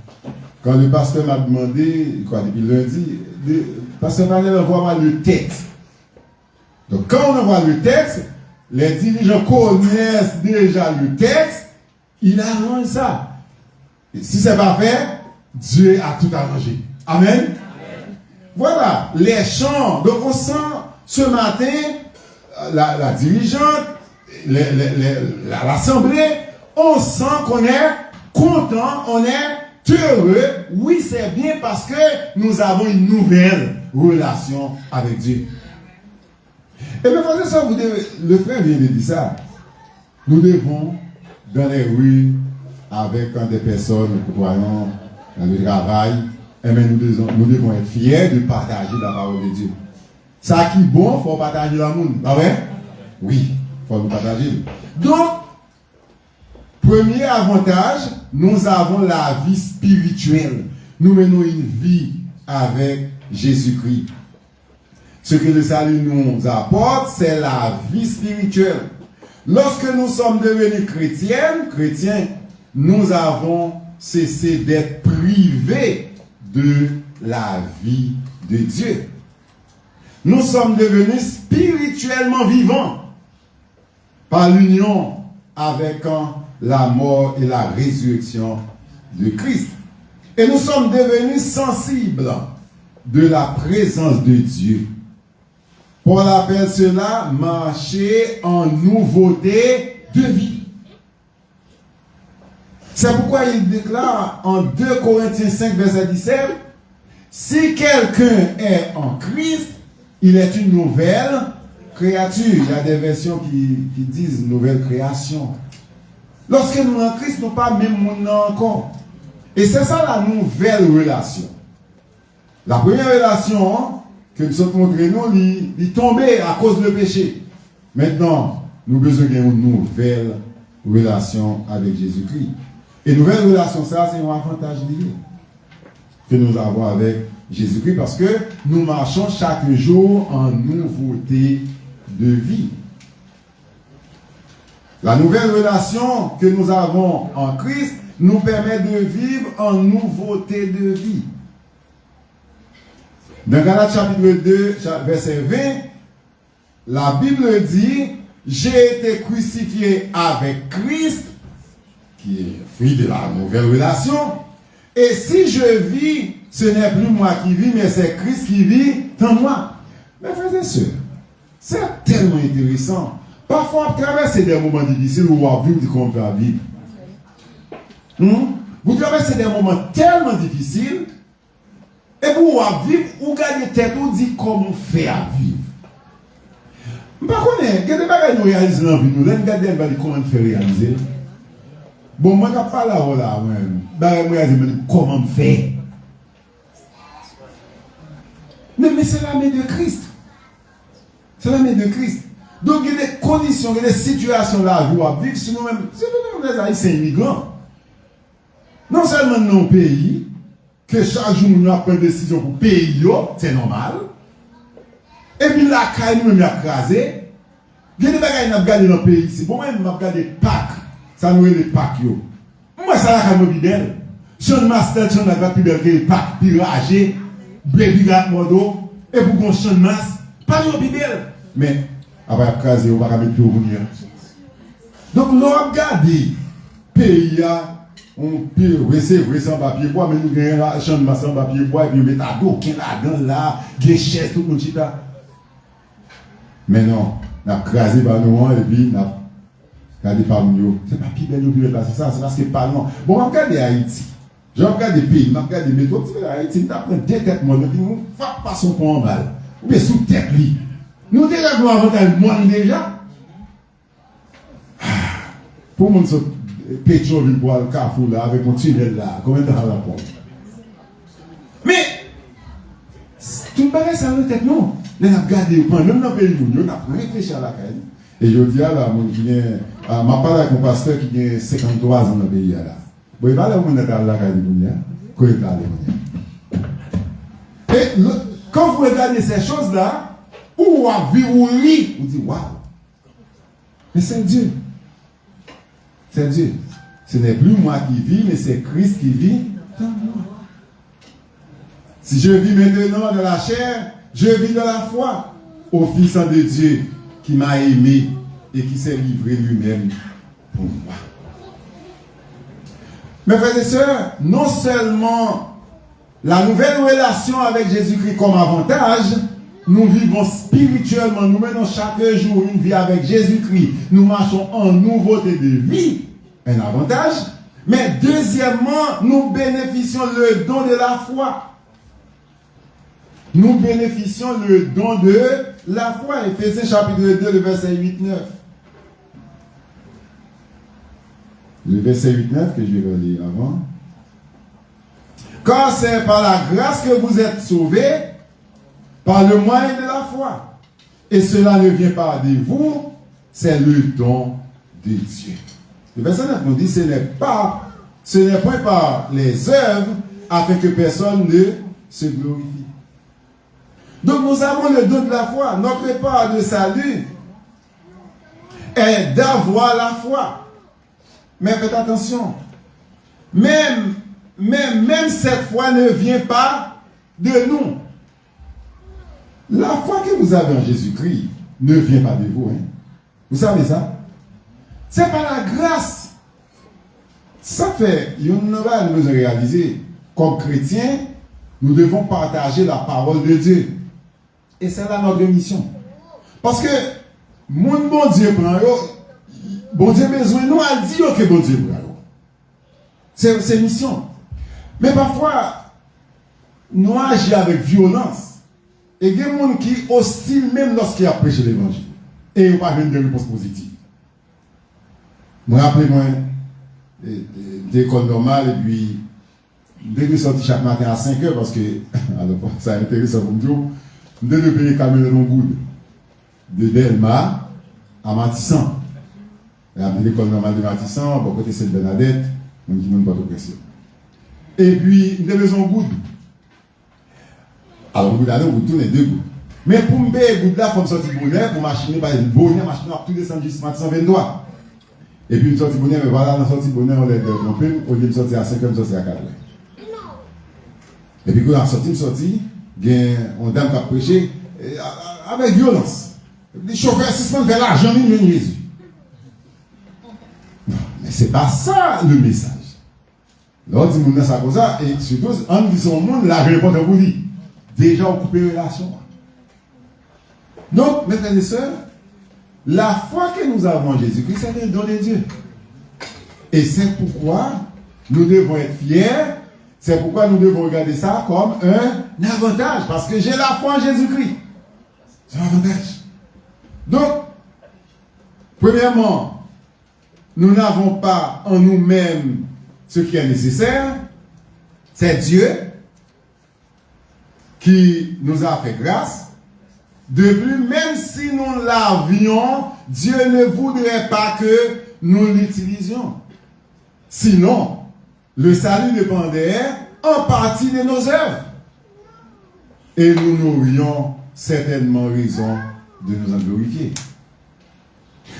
Quand le pasteur m'a demandé, quoi, depuis lundi, le pasteur m'a dit, envoie-moi le texte. Donc, quand on envoie le texte, les dirigeants connaissent déjà le texte, il arrange ça. Et si ce n'est pas fait, Dieu a tout arrangé. Amen. Amen. Voilà, les chants. Donc, on sent ce matin, la dirigeante, l'assemblée, on sent qu'on est content, on est heureux. Oui, c'est bien parce que nous avons une nouvelle relation avec Dieu. Et bien, frère, ça, le frère vient de dire ça. Nous devons, dans les rues, avec des personnes, nous côtoyons dans le travail, et bien, nous devons être fiers de partager la parole de Dieu. Ça qui est bon, il faut partager le monde. Ah ouais? Oui, il faut nous partager. Donc, premier avantage, nous avons la vie spirituelle. Nous menons une vie avec Jésus-Christ. Ce que le salut nous apporte, c'est la vie spirituelle. Lorsque nous sommes devenus chrétiens, nous avons cessé d'être privés de la vie de Dieu. Nous sommes devenus spirituellement vivants par l'union avec la mort et la résurrection de Christ. Et nous sommes devenus sensibles de la présence de Dieu. Paul appelle cela marcher en nouveauté de vie. C'est pourquoi il déclare en 2 Corinthiens 5, verset 17, si quelqu'un est en Christ, il est une nouvelle créature. Il y a des versions qui disent nouvelle création. Lorsque nous sommes en Christ, nous ne sommes pas même monde encore. Et c'est ça la nouvelle relation. La première relation que nous sommes montrés, nous, il est tombé à cause du péché. Maintenant, nous avons besoin d'une nouvelle relation avec Jésus-Christ. Et nouvelle relation, ça, c'est un avantage lié que nous avons avec Jésus-Christ parce que nous marchons chaque jour en nouveauté de vie. La nouvelle relation que nous avons en Christ nous permet de vivre en nouveauté de vie. Dans Galates chapitre 2, verset 20, la Bible dit, j'ai été crucifié avec Christ, qui est fruit de la nouvelle relation, et si je vis, ce n'est plus moi qui vis, mais c'est Christ qui vit en moi. Mes frères et sœurs, c'est tellement intéressant. Parfois, on traverse des moments difficiles où on vit comme on va vivre. Vous traversez des moments tellement difficiles, et vous vivre, vous gagnez tête, vous dites comment faire vivre. Par contre, il y a des choses nous réalisons dans la vie, nous regardons comment faire réaliser. Bon, moi, je ne parle pas là, moi, comment faire. Mais c'est la main de Christ. C'est la main de Christ. Donc, il y a des conditions, il y a des situations là, où on vivre, si nous-mêmes, c'est nous-mêmes les Haïtiens immigrants. Non seulement dans nos pays, que chaque jour nous avons pris une décision pour payer, c'est normal. Et puis la caille nous a crasé. Il y a des bagages qui ont regardé dans le pays ici. Bon, même, je regarde Pâques. Ça nous est les Pâques. Moi, ça la comme bidel. Jean Master, Jean Master, plus belle que les Pâques, plus ragé, baby gat modo, et pour qu'on chante masse, pas de bidel. Mais, après, craser, on va mettre plus au venir. Donc, nous regardons, pays, on peut recevoir sans papier bois, mais nous avons un champ de masse sans papier bois, et puis on met à dos, qui est là-dedans, là, des chaises, tout le monde chita. Mais non, on a crasé par nous, et puis on a regardé par nous. C'est pas plus belle de placer ça, c'est parce que pas non. Bon, on regarde Haïti. Je regarde des pays, je regarde des métros, Haïti, on apprend deux têtes, moi, et puis on ne fait pas son point en balle. Ou bien sous tête, lui. Nous déjà, nous avons un monde déjà. Pour mon Pétionville pour le Carrefour là, avec mon tunnel là, combien de temps la porte? Mais, tout le bagage, ça ne tête non. Nous avons gardé, même dans le pays, nous avons réfléchi à la caille. Et je dis à la, ma parole avec mon pasteur qui a 53 ans dans le pays là. Bon, il va aller où on est à la caille, quand il est allé. Et quand vous regardez ces choses là, où vous avez vu, vous dites, waouh! Mais c'est Dieu. C'est Dieu. Ce n'est plus moi qui vis, mais c'est Christ qui vit dans moi. Si je vis maintenant dans la chair, je vis dans la foi au Fils de Dieu qui m'a aimé et qui s'est livré lui-même pour moi. Mes frères et sœurs, non seulement la nouvelle relation avec Jésus-Christ comme avantage, nous vivons spirituellement, nous menons chaque jour une vie avec Jésus-Christ. Nous marchons en nouveauté de vie, un avantage. Mais deuxièmement, nous bénéficions le don de la foi. Nous bénéficions le don de la foi. Éphésiens chapitre 2, le verset 8-9. Le verset 8-9 que je vais relire avant. Car c'est par la grâce que vous êtes sauvés, par le moyen de la foi. Et cela ne vient pas de vous, c'est le don de Dieu. Le verset 9 nous dit, ce n'est point par les œuvres, afin que personne ne se glorifie. Donc nous avons le don de la foi. Notre part de salut est d'avoir la foi. Mais faites attention. Même cette foi ne vient pas de nous. La foi que vous avez en Jésus-Christ ne vient pas de vous. Hein? Vous savez ça? C'est par la grâce. Ça fait, nous devons réaliser, comme chrétiens, nous devons partager la parole de Dieu. Et c'est là notre mission. Parce que, mon bon Dieu prend, bon Dieu besoin, nous a dit que bon Dieu prend. C'est mission. Mais parfois, nous agissons avec violence. Et il y a des gens qui hostiles même lorsqu'ils a prêché l'évangile. Et ils n'ont pas de réponse positive. Je me rappelle, moi, d'école normale, et puis, dès que je sortis chaque matin à 5 heures, parce que, alors, ça a intéressant pour nous, je devais payer camion de Longwood, de Delma à Matissan. Et à l'école normale de Matissan, pour côté Sainte Bernadette, on dit même pas de pression. Et puis, je devais en goutte. Alors, vous allez, vous tournez deux gouttes. Mais pour me payer goutte là, il faut me sortir bonnet, pour machiner, par une bonnet, machiner, tout descendre jusqu'à 123. Et puis, une sortie bonnet, mais voilà, dans la sortie bonnet, on l'a trompé, au lieu de sortir à 5 heures, sortir à 4 heures. Et puis, quand on a sorti, il y a une dame qui a prêché avec violence. Les chauffeurs suspendent vers l'argent, ils viennent Jésus. Non, mais ce n'est pas ça le message. L'autre dit, ça comme ça, et surtout, en disant au monde, la réponse est pour lui. Déjà, on coupe les relations. Donc, mes frères et sœurs, la foi que nous avons en Jésus-Christ, c'est un don de Dieu. Et c'est pourquoi nous devons être fiers. C'est pourquoi nous devons regarder ça comme un avantage. Parce que j'ai la foi en Jésus-Christ. C'est un avantage. Donc, premièrement, nous n'avons pas en nous-mêmes ce qui est nécessaire. C'est Dieu qui nous a fait grâce. De plus, même si nous l'avions, Dieu ne voudrait pas que nous l'utilisions. Sinon, le salut dépendait en partie de nos œuvres. Et nous n'aurions certainement raison de nous en glorifier.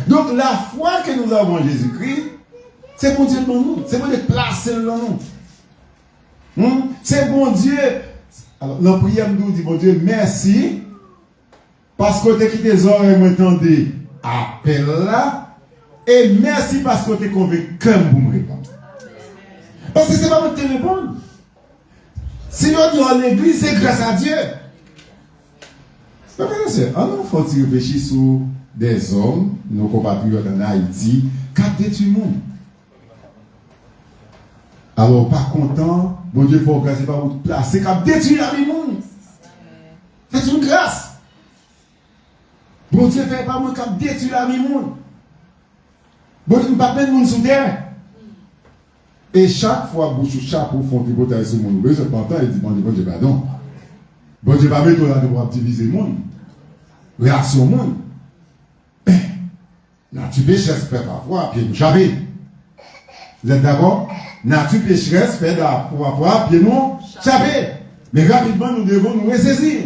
Donc la foi que nous avons en Jésus-Christ, c'est bon Dieu dans nous. C'est bon Dieu placé dans nous. C'est bon Dieu. Alors, la prière nous dit, bon Dieu, merci. Parce que tu as quitté les oreilles, m'entendez, appel là. Et merci parce que tu es convaincu comme vous me répondez. Parce que ce n'est pas votre te répondre. Si on dit en l'église, c'est grâce à Dieu. On faut réfléchir sur des hommes, nos compatriotes en Haïti, qui ont détruit le monde. Alors, pas content, bon Dieu, il faut grâce par votre place. C'est qui a détruit la vie du monde. C'est une grâce. Bon Dieu fait pas moi qui a détruit la vie du monde. Bon Dieu ne pas mettre le monde sous terre. Et chaque fois, bouche chapeau font des batailles sur le monde. Vous êtes content, il dit bon Dieu, pardon. Bon Dieu va mettre là pour diviser le monde. Réaction au monde. Nature pécheresse fait parfois, pied nous chapé. Vous êtes d'accord? Nature pécheresse fait parfois, pied nous chapé. Mais rapidement, nous devons nous ressaisir.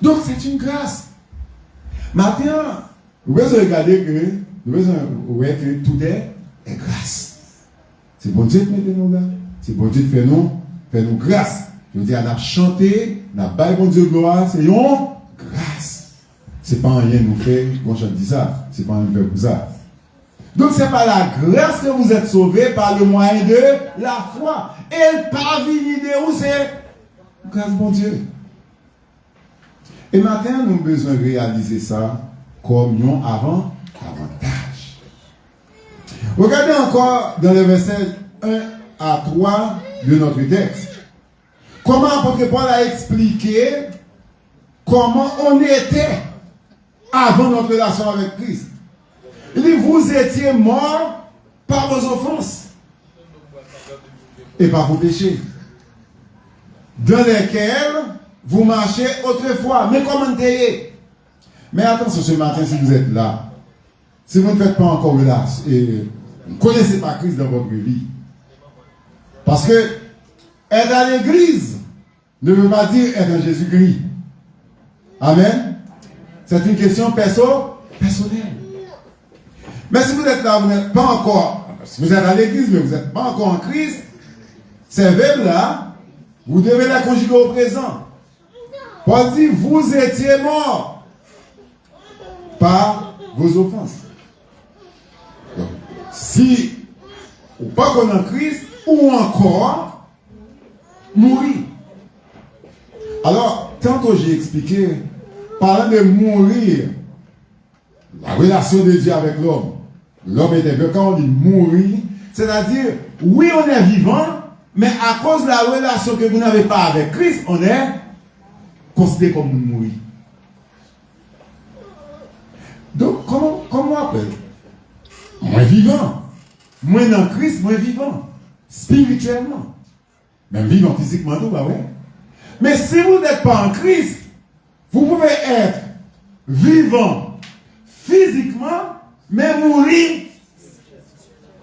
Donc, c'est une grâce. Maintenant, vous pouvez regarder que tout est grâce. C'est bon Dieu qui met nous là. C'est bon Dieu qui fait nous grâce. Je veux dire, on a chanté, on a baillé bon Dieu gloire, c'est une grâce. C'est pas rien nous fait, quand je dis ça, c'est pas un fait pour ça. Donc c'est par la grâce que vous êtes sauvés par le moyen de la foi. Et le parvenir de où c'est grâce bon Dieu. Et maintenant, nous avons besoin de réaliser ça comme un avantage. Regardez encore dans le verset 1 à 3 de notre texte. Comment l'apôtre Paul a expliqué comment on était avant notre relation avec Christ. Il dit, vous étiez morts par vos offenses et par vos péchés, dans lesquels vous marchez autrefois. Mais comment t'ayez? Mais attention ce matin, si vous êtes là, si vous ne faites pas encore relâche et vous ne connaissez pas Christ dans votre vie, parce que être à l'église ne veut pas dire être en Jésus-Christ. Amen. C'est une question personnelle. Mais si vous êtes là, vous n'êtes pas encore, si vous êtes à l'église, mais vous n'êtes pas encore en Christ, ces verbes-là, vous devez la conjuguer au présent. Paul dit, vous étiez morts par vos offenses. Donc, si ou pas qu'on est en Christ, ou encore mourir. Alors, tantôt j'ai expliqué, parlant de mourir, la relation de Dieu avec l'homme. L'homme est vivant. Quand on dit mourir, c'est-à-dire, oui, on est vivant, mais à cause de la relation que vous n'avez pas avec Christ, on est considéré comme mourir. Donc, comment on appelle? Moins vivant. Moins dans Christ, moins vivant. Spirituellement. Même vivant physiquement, tout va ouais. Mais si vous n'êtes pas en Christ, vous pouvez être vivant physiquement, mais mourir.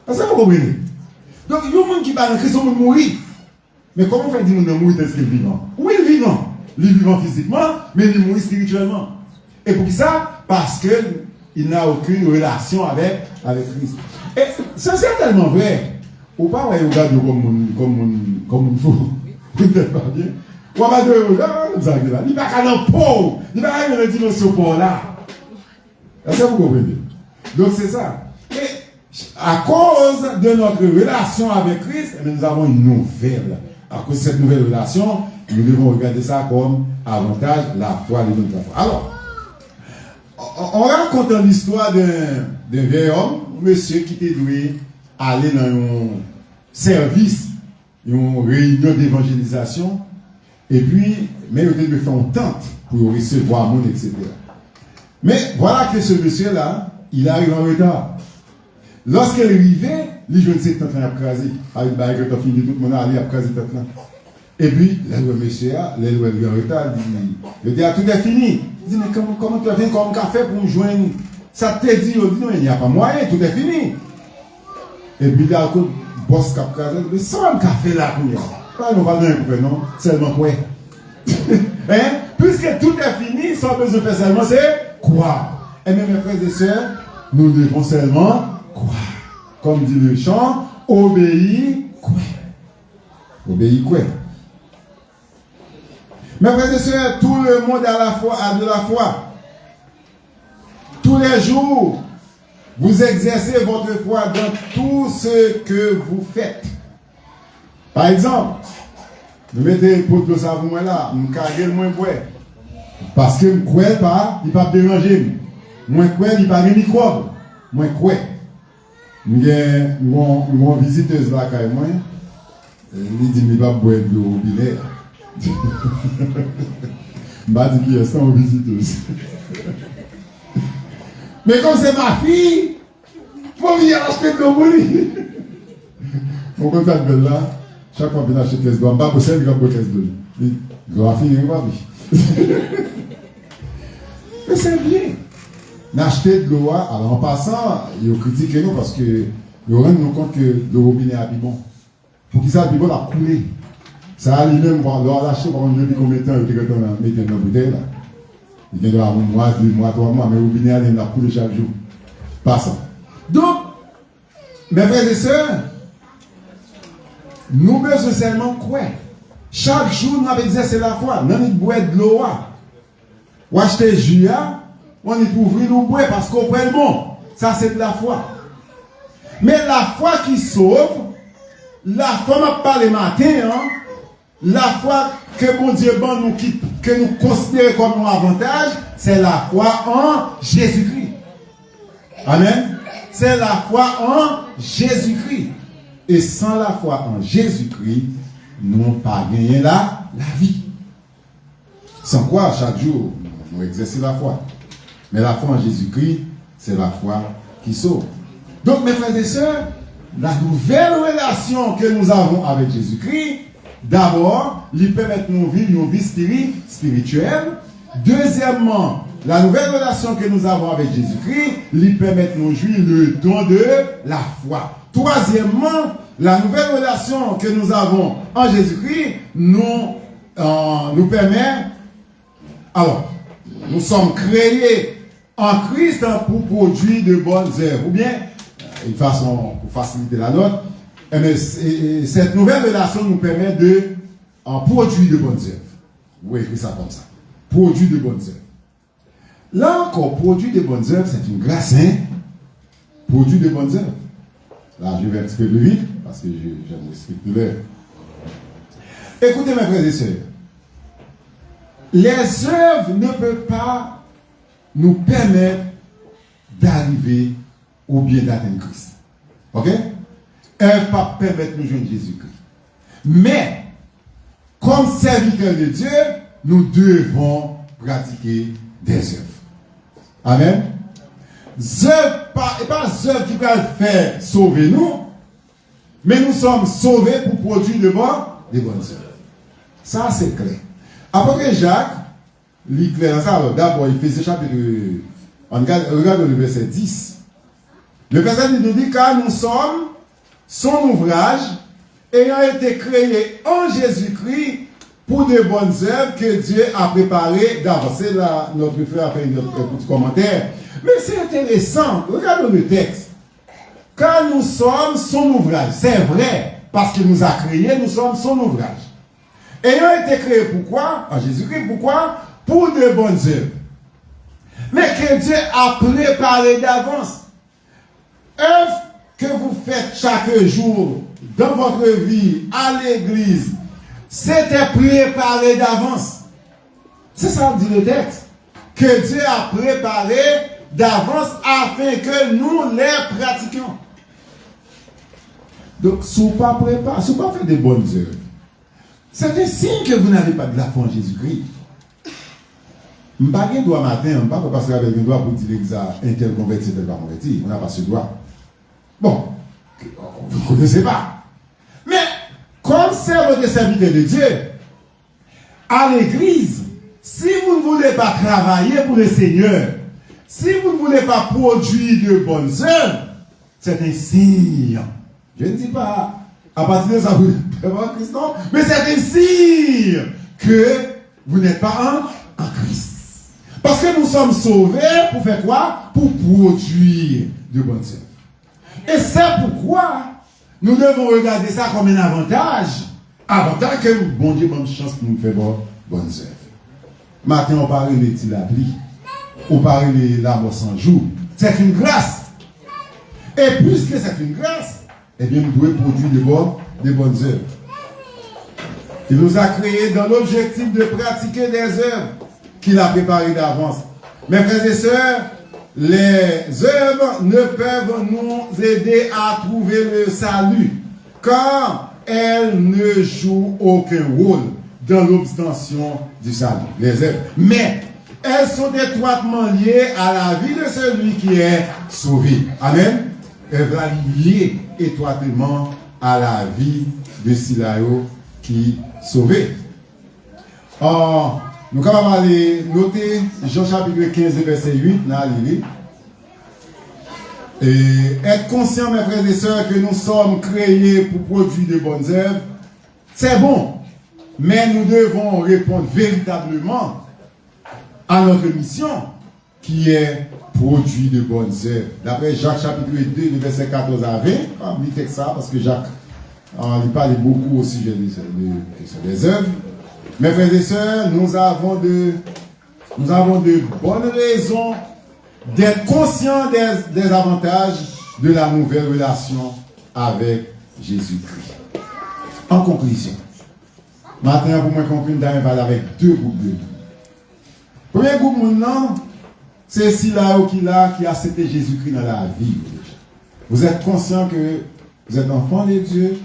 Est-ce que vous comprenez? Donc, il y a des gens qui parlent en Christ, on mourir. Mais comment on fait dire que nous mourir est-ce qu'il est vivant? Oui, il est vivant. Il est vivant physiquement, mais il mourit spirituellement. Et pour qui ça? Parce qu'il n'a aucune relation avec Christ. Et c'est certainement vrai. Ou pas, vous regardez comme un fou. Peut-être pas bien. Ou pas de vous avez là. Il n'y a pas qu'à pauvre. Il n'y a pas qu'à dimension pour là. Est-ce que vous comprenez? Donc c'est ça. Et à cause de notre relation avec Christ, nous avons une nouvelle. À cause de cette nouvelle relation, nous devons regarder ça comme avantage, la foi de notre foi. Alors, on raconte l'histoire d'un vieil homme, monsieur qui était doué aller dans un service, une réunion d'évangélisation, et puis, mais il était faire une tente pour recevoir le monde, etc. Mais voilà que ce monsieur-là, il arrive en retard. Lorsqu'il est arrivé, il joue cette tente à craser. Avec le bail que fini, tout le monde a allé à craser cette tente. Et puis, là, le monsieur, là, il est en retard, il dit, tout est fini. Il dit, mais comment tu as fait comme café pour nous joindre? Ça te dit, il dit, non, il n'y a pas moyen, tout est fini. Et puis là, le boss cap crasé, mais sans un café là, pour nous. Pas nous va dans non, seulement quoi. Hein? Puisque tout est fini, sans besoin de faire seulement, c'est quoi? Et bien, mes frères et sœurs, nous devons seulement croire. Comme dit le chant, obéir, quoi. Obéir, quoi. Mes frères et sœurs, tout le monde a de la foi. Tous les jours, vous exercez votre foi dans tout ce que vous faites. Par exemple, vous mettez un pot de savon là, vous carguez le moins bois. Parce que je ne crois pas, il ne va pas déranger. Moi, je crois, il n'y a pas de microbe. Moi, je crois. J'ai une visiteuse là, quand même. Elle dit, il va boire de l'eau au robinet. Je vais dire qu'il y a 100 visiteuses. Mais comme c'est ma fille, il faut venir acheter de l'eau pour lui. Mon contact de là, chaque fois que je achète caisse d'eau, je ne vais pas bosser, je vais caisse d'eau. Je vais finir ma vie. Mais c'est bien. D'acheter de l'eau, alors en passant, ils critiquent nous parce que ils rendent nous compte que le robinet est bon. Pour qu'ils aient bon à couler. Ça a lui-même, leur lâcher pendant depuis combien de temps, ils étaient dans la bouteille là. Il y a un mois, 2 mois, 3 mois, mais le robinet a coulé chaque jour. Passant. Donc, mes frères et sœurs, nous besoin seulement quoi? Chaque jour, nous avons exercé la foi. Nous avons boire de l'eau. Ou acheter jus, on y pour ouvrir le bois parce qu'on prend le bon. Ça, c'est de la foi. Mais la foi qui sauve, la foi m'a parlé matin, la foi que mon Dieu bon nous que nous considérons comme un avantage, c'est la foi en Jésus-Christ. Amen. C'est la foi en Jésus-Christ. Et sans la foi en Jésus-Christ, nous n'avons pas gagné la vie. Sans quoi, chaque jour, nous exerçons la foi. Mais la foi en Jésus-Christ, c'est la foi qui sauve. Donc, mes frères et sœurs, la nouvelle relation que nous avons avec Jésus-Christ, d'abord, lui permet de nous vivre une vie spirituelle. Deuxièmement, la nouvelle relation que nous avons avec Jésus-Christ, lui permet de nous jouir le don de la foi. Troisièmement, la nouvelle relation que nous avons en Jésus-Christ nous permet, alors, nous sommes créés en Christ pour produire de bonnes œuvres. Ou bien, une façon pour faciliter la note, cette nouvelle relation nous permet de produire de bonnes œuvres. Vous écrivez ça comme ça. Produire de bonnes œuvres. Là encore, produire de bonnes œuvres, c'est une grâce, hein? Produire de bonnes œuvres. Là, je vais un petit peu plus vite, parce que j'aime l'expliquer tout l'heure. Écoutez, mes frères et sœurs. Les œuvres ne peuvent pas nous permettre d'arriver au bien d'atteindre Christ. Ok? Elles ne peuvent pas permettre de nous joindre Jésus-Christ. Mais, comme serviteurs de Dieu, nous devons pratiquer des œuvres. Amen. Pas œuvres qui peuvent faire sauver nous, mais nous sommes sauvés pour produire des bonnes œuvres. Ça, c'est clair. Apôtre Jacques, lit clair ça. Alors, d'abord, il faisait chapitre. Regarde le verset 10. Le verset 10 nous dit car nous sommes son ouvrage, ayant été créés en Jésus-Christ pour de bonnes œuvres que Dieu a préparées d'avance. C'est là, notre frère a fait un petit commentaire. Mais c'est intéressant. Regardons le texte. Car nous sommes son ouvrage. C'est vrai, parce qu'il nous a créés, nous sommes son ouvrage. Ayant été créés pourquoi? En Jésus-Christ, pourquoi? Pour de bonnes œuvres. Mais que Dieu a préparé d'avance. Œuvres que vous faites chaque jour dans votre vie, à l'église, c'était préparé d'avance. C'est ça que dit le texte. Que Dieu a préparé d'avance afin que nous les pratiquions. Donc, si vous ne préparez pas, si vous ne faites des bonnes œuvres, c'est un signe que vous n'avez pas de la foi en Jésus-Christ. Je ne pas un droit matin, je ne pas passer avec un droit pour dire que ça un tel converti, tel pas converti. On n'a pas ce droit. Bon, vous ne connaissez pas. Mais, comme c'est votre serviteur de Dieu, à l'église, si vous ne voulez pas travailler pour le Seigneur, si vous ne voulez pas produire de bonnes œuvres, c'est un signe. Je ne dis pas, à partir de ça, vous n'êtes pas en Christ, non, mais c'est un signe que vous n'êtes pas en Christ. Parce que nous sommes sauvés pour faire quoi? Pour produire de bonnes œuvres. Et c'est pourquoi nous devons regarder ça comme un avantage. Avantage que bon Dieu bonne chance pour nous faire bonnes œuvres. Maintenant, on parle de l'Éthiopie. On parle de l'amour sans jour. C'est une grâce. Et puisque c'est une grâce, eh bien, nous devons produire de bonnes œuvres. Il nous a créés dans l'objectif de pratiquer des œuvres qu'il a préparées d'avance. Mes frères et sœurs, les œuvres ne peuvent nous aider à trouver le salut car elles ne jouent aucun rôle dans l'obtention du salut. Les œuvres. Mais elles sont étroitement liées à la vie de celui qui est sauvé. Amen. Elles sont liées étroitement à la vie de Silayo qui est sauvé. Nous allons aller noter Jean chapitre 15 verset 8. Et être conscient, mes frères et sœurs, que nous sommes créés pour produire de bonnes œuvres, c'est bon. Mais nous devons répondre véritablement à notre mission qui est produit de bonnes œuvres. D'après Jacques chapitre 2, verset 14 à 20, on lit ça parce que Jacques il parle beaucoup au sujet des œuvres. Mes frères et sœurs, nous avons de bonnes raisons d'être conscients des avantages de la nouvelle relation avec Jésus-Christ. En conclusion, maintenant, pour moi comprendre, je vais parler avec deux groupes de monde. Premier groupe maintenant, c'est Silayo qui a accepté Jésus-Christ dans la vie. Vous êtes conscient que vous êtes enfant de Dieu,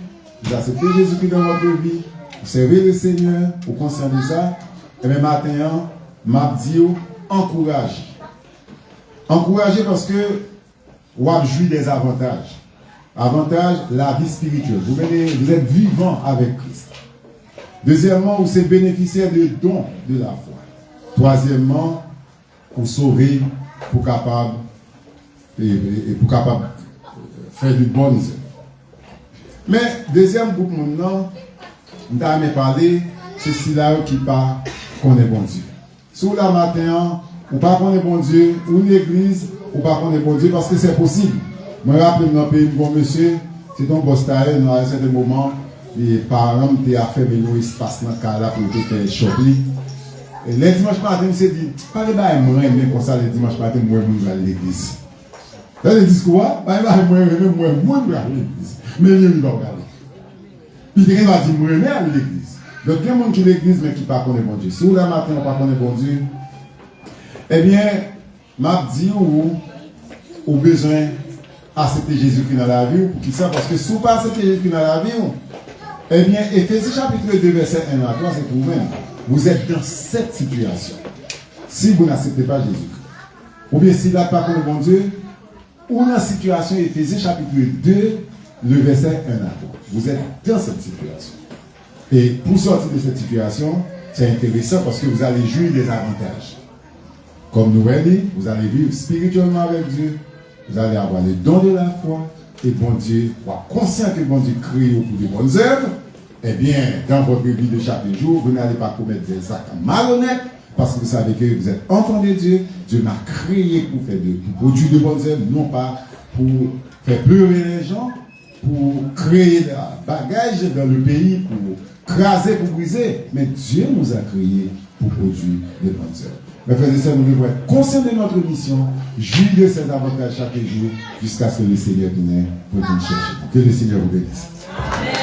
vous acceptez Jésus-Christ dans votre vie, vous servez le Seigneur, vous êtes conscient de ça. Et bien maintenant, m'a dit, encouragez. Encouragez parce que vous avez joui des avantages. Avantage, la vie spirituelle. Vous êtes vivant avec Christ. Deuxièmement, vous êtes bénéficiaire de dons de la foi. Troisièmement, vous sauvez pour capable faire de bonnes œuvres. Mais deuxième groupe maintenant, nous avons parlé, c'est celui-là qui pas connaît bon Dieu. Sous la matin, ou pas connaît bon Dieu, ou l'église, ou pas connaît bon Dieu, parce que c'est possible. Moi, je me rappelle dans le pays, bon monsieur, c'est un boss tailleur, dans un certain moment, les parents m'ont fait venir un espace dans le cas là pour faire choper. Et le dimanche matin, je me suis dit, pas de bail moi, mais comme ça, le dimanche matin, moi, je vais à l'église. Là, le discours, pas de bail moi, je vais à l'église. Mais je ne vais pas aller. Puis, il va dire, moi, je vais à l'église. Donc, il y a des gens qui l'église, mais qui ne connaissent pas bon Dieu. Si vous, le matin, on ne connaît pas bon Dieu, eh bien, m'a dit, ou besoin d'accepter Jésus-Christ dans la vie, pour qui ça? Parce que si vous ne pas accepter Jésus-Christ dans la vie, eh bien, Éphésiens chapitre 2, verset 1 à 3, c'est pour vous-même. Vous êtes dans cette situation. Si vous n'acceptez pas Jésus-Christ, ou bien si vous n'avez pas connu bon Dieu, ou dans la situation Éphésiens chapitre 2, le verset 1 à 3. Vous êtes dans cette situation. Et pour sortir de cette situation, c'est intéressant parce que vous allez jouir des avantages. Comme nous l'avons dit, vous allez vivre spirituellement avec Dieu, vous allez avoir les dons de la foi, et bon Dieu, pour conscient que bon Dieu crée pour de bonnes œuvres, eh bien, dans votre vie de chaque jour, vous n'allez pas commettre des actes malhonnêtes, parce que vous savez que vous êtes enfant de Dieu. Dieu m'a créé pour produire de bonnes œuvres, non pas pour faire pleurer les gens, pour créer des bagages dans le pays, pour craser, pour briser. Mais Dieu nous a créés pour produire de bonnes œuvres. Mes frères et sœurs, nous devons être conscients de notre mission, jouir de ces avantages chaque jour, jusqu'à ce que le Seigneur vienne pour nous chercher. Que le Seigneur vous bénisse. Amen.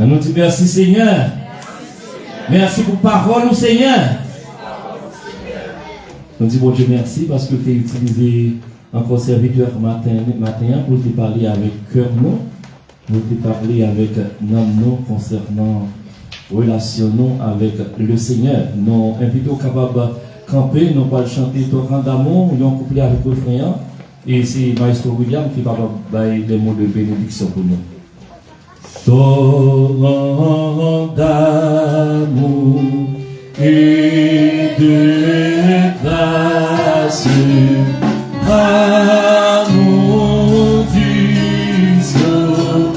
On nous dit merci Seigneur. Merci pour parole au Seigneur. On dit bon Dieu merci parce que tu as utilisé encore serviteur matin pour te parler avec cœur nous, pour te parler avec nous concernant relation avec le Seigneur. Nous invitons capables de camper, nous pas chanter Torrent d'amour, nous coupler avec le frère et c'est Maestro William qui va faire des mots de bénédiction pour nous. Torrent d'amour et de grâce, amour du Sauveur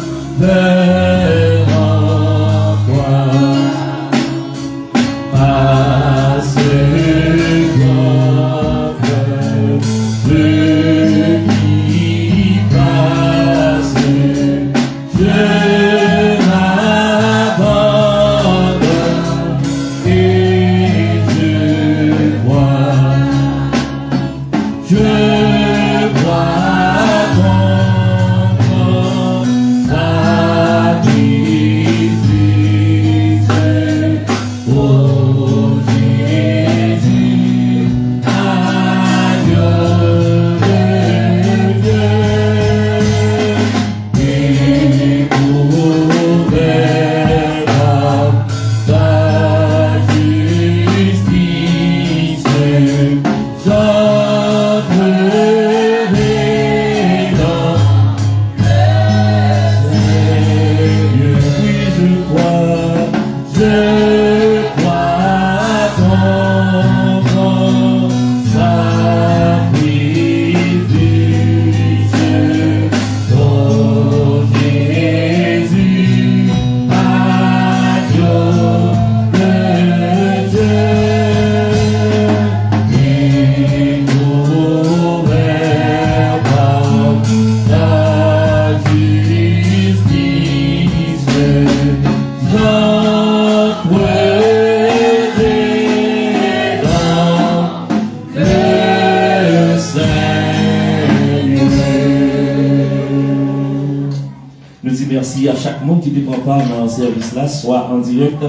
merci à chaque monde qui prend part dans le service là, soit en direct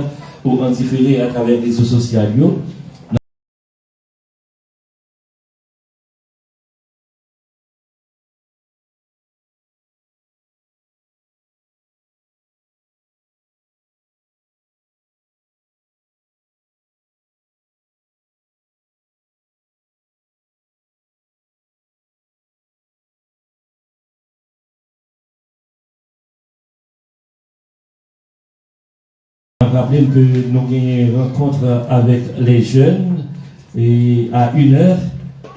ou en différé à travers les réseaux sociaux. Je rappelle que nous avons une rencontre avec les jeunes et à 1h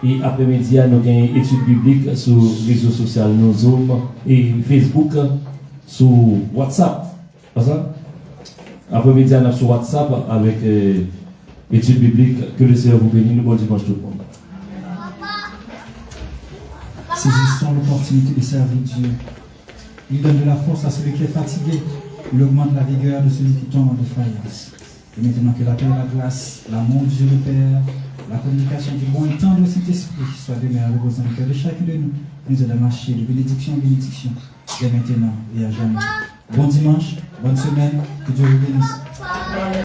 et après-midi nous avons une étude biblique sur les réseaux sociaux, nos Zoom et Facebook, sur WhatsApp. Pas ça? Après-midi nous sur WhatsApp avec étude biblique. Que le Seigneur vous bénisse. Nous bon dimanche tout le monde. Saisissons l'opportunité de servir Dieu. Il donne de la force à celui qui est fatigué. Il augmente la vigueur de celui qui tombe en défaillance. Et maintenant que la paix et la grâce, l'amour du Dieu le Père, la communication du bon et tendre Saint-Esprit soit demeurée reposant le cœur de chacun de nous, nous aide à marcher de bénédiction en bénédiction, dès maintenant et à jamais. Bon dimanche, bonne semaine, que Dieu vous bénisse.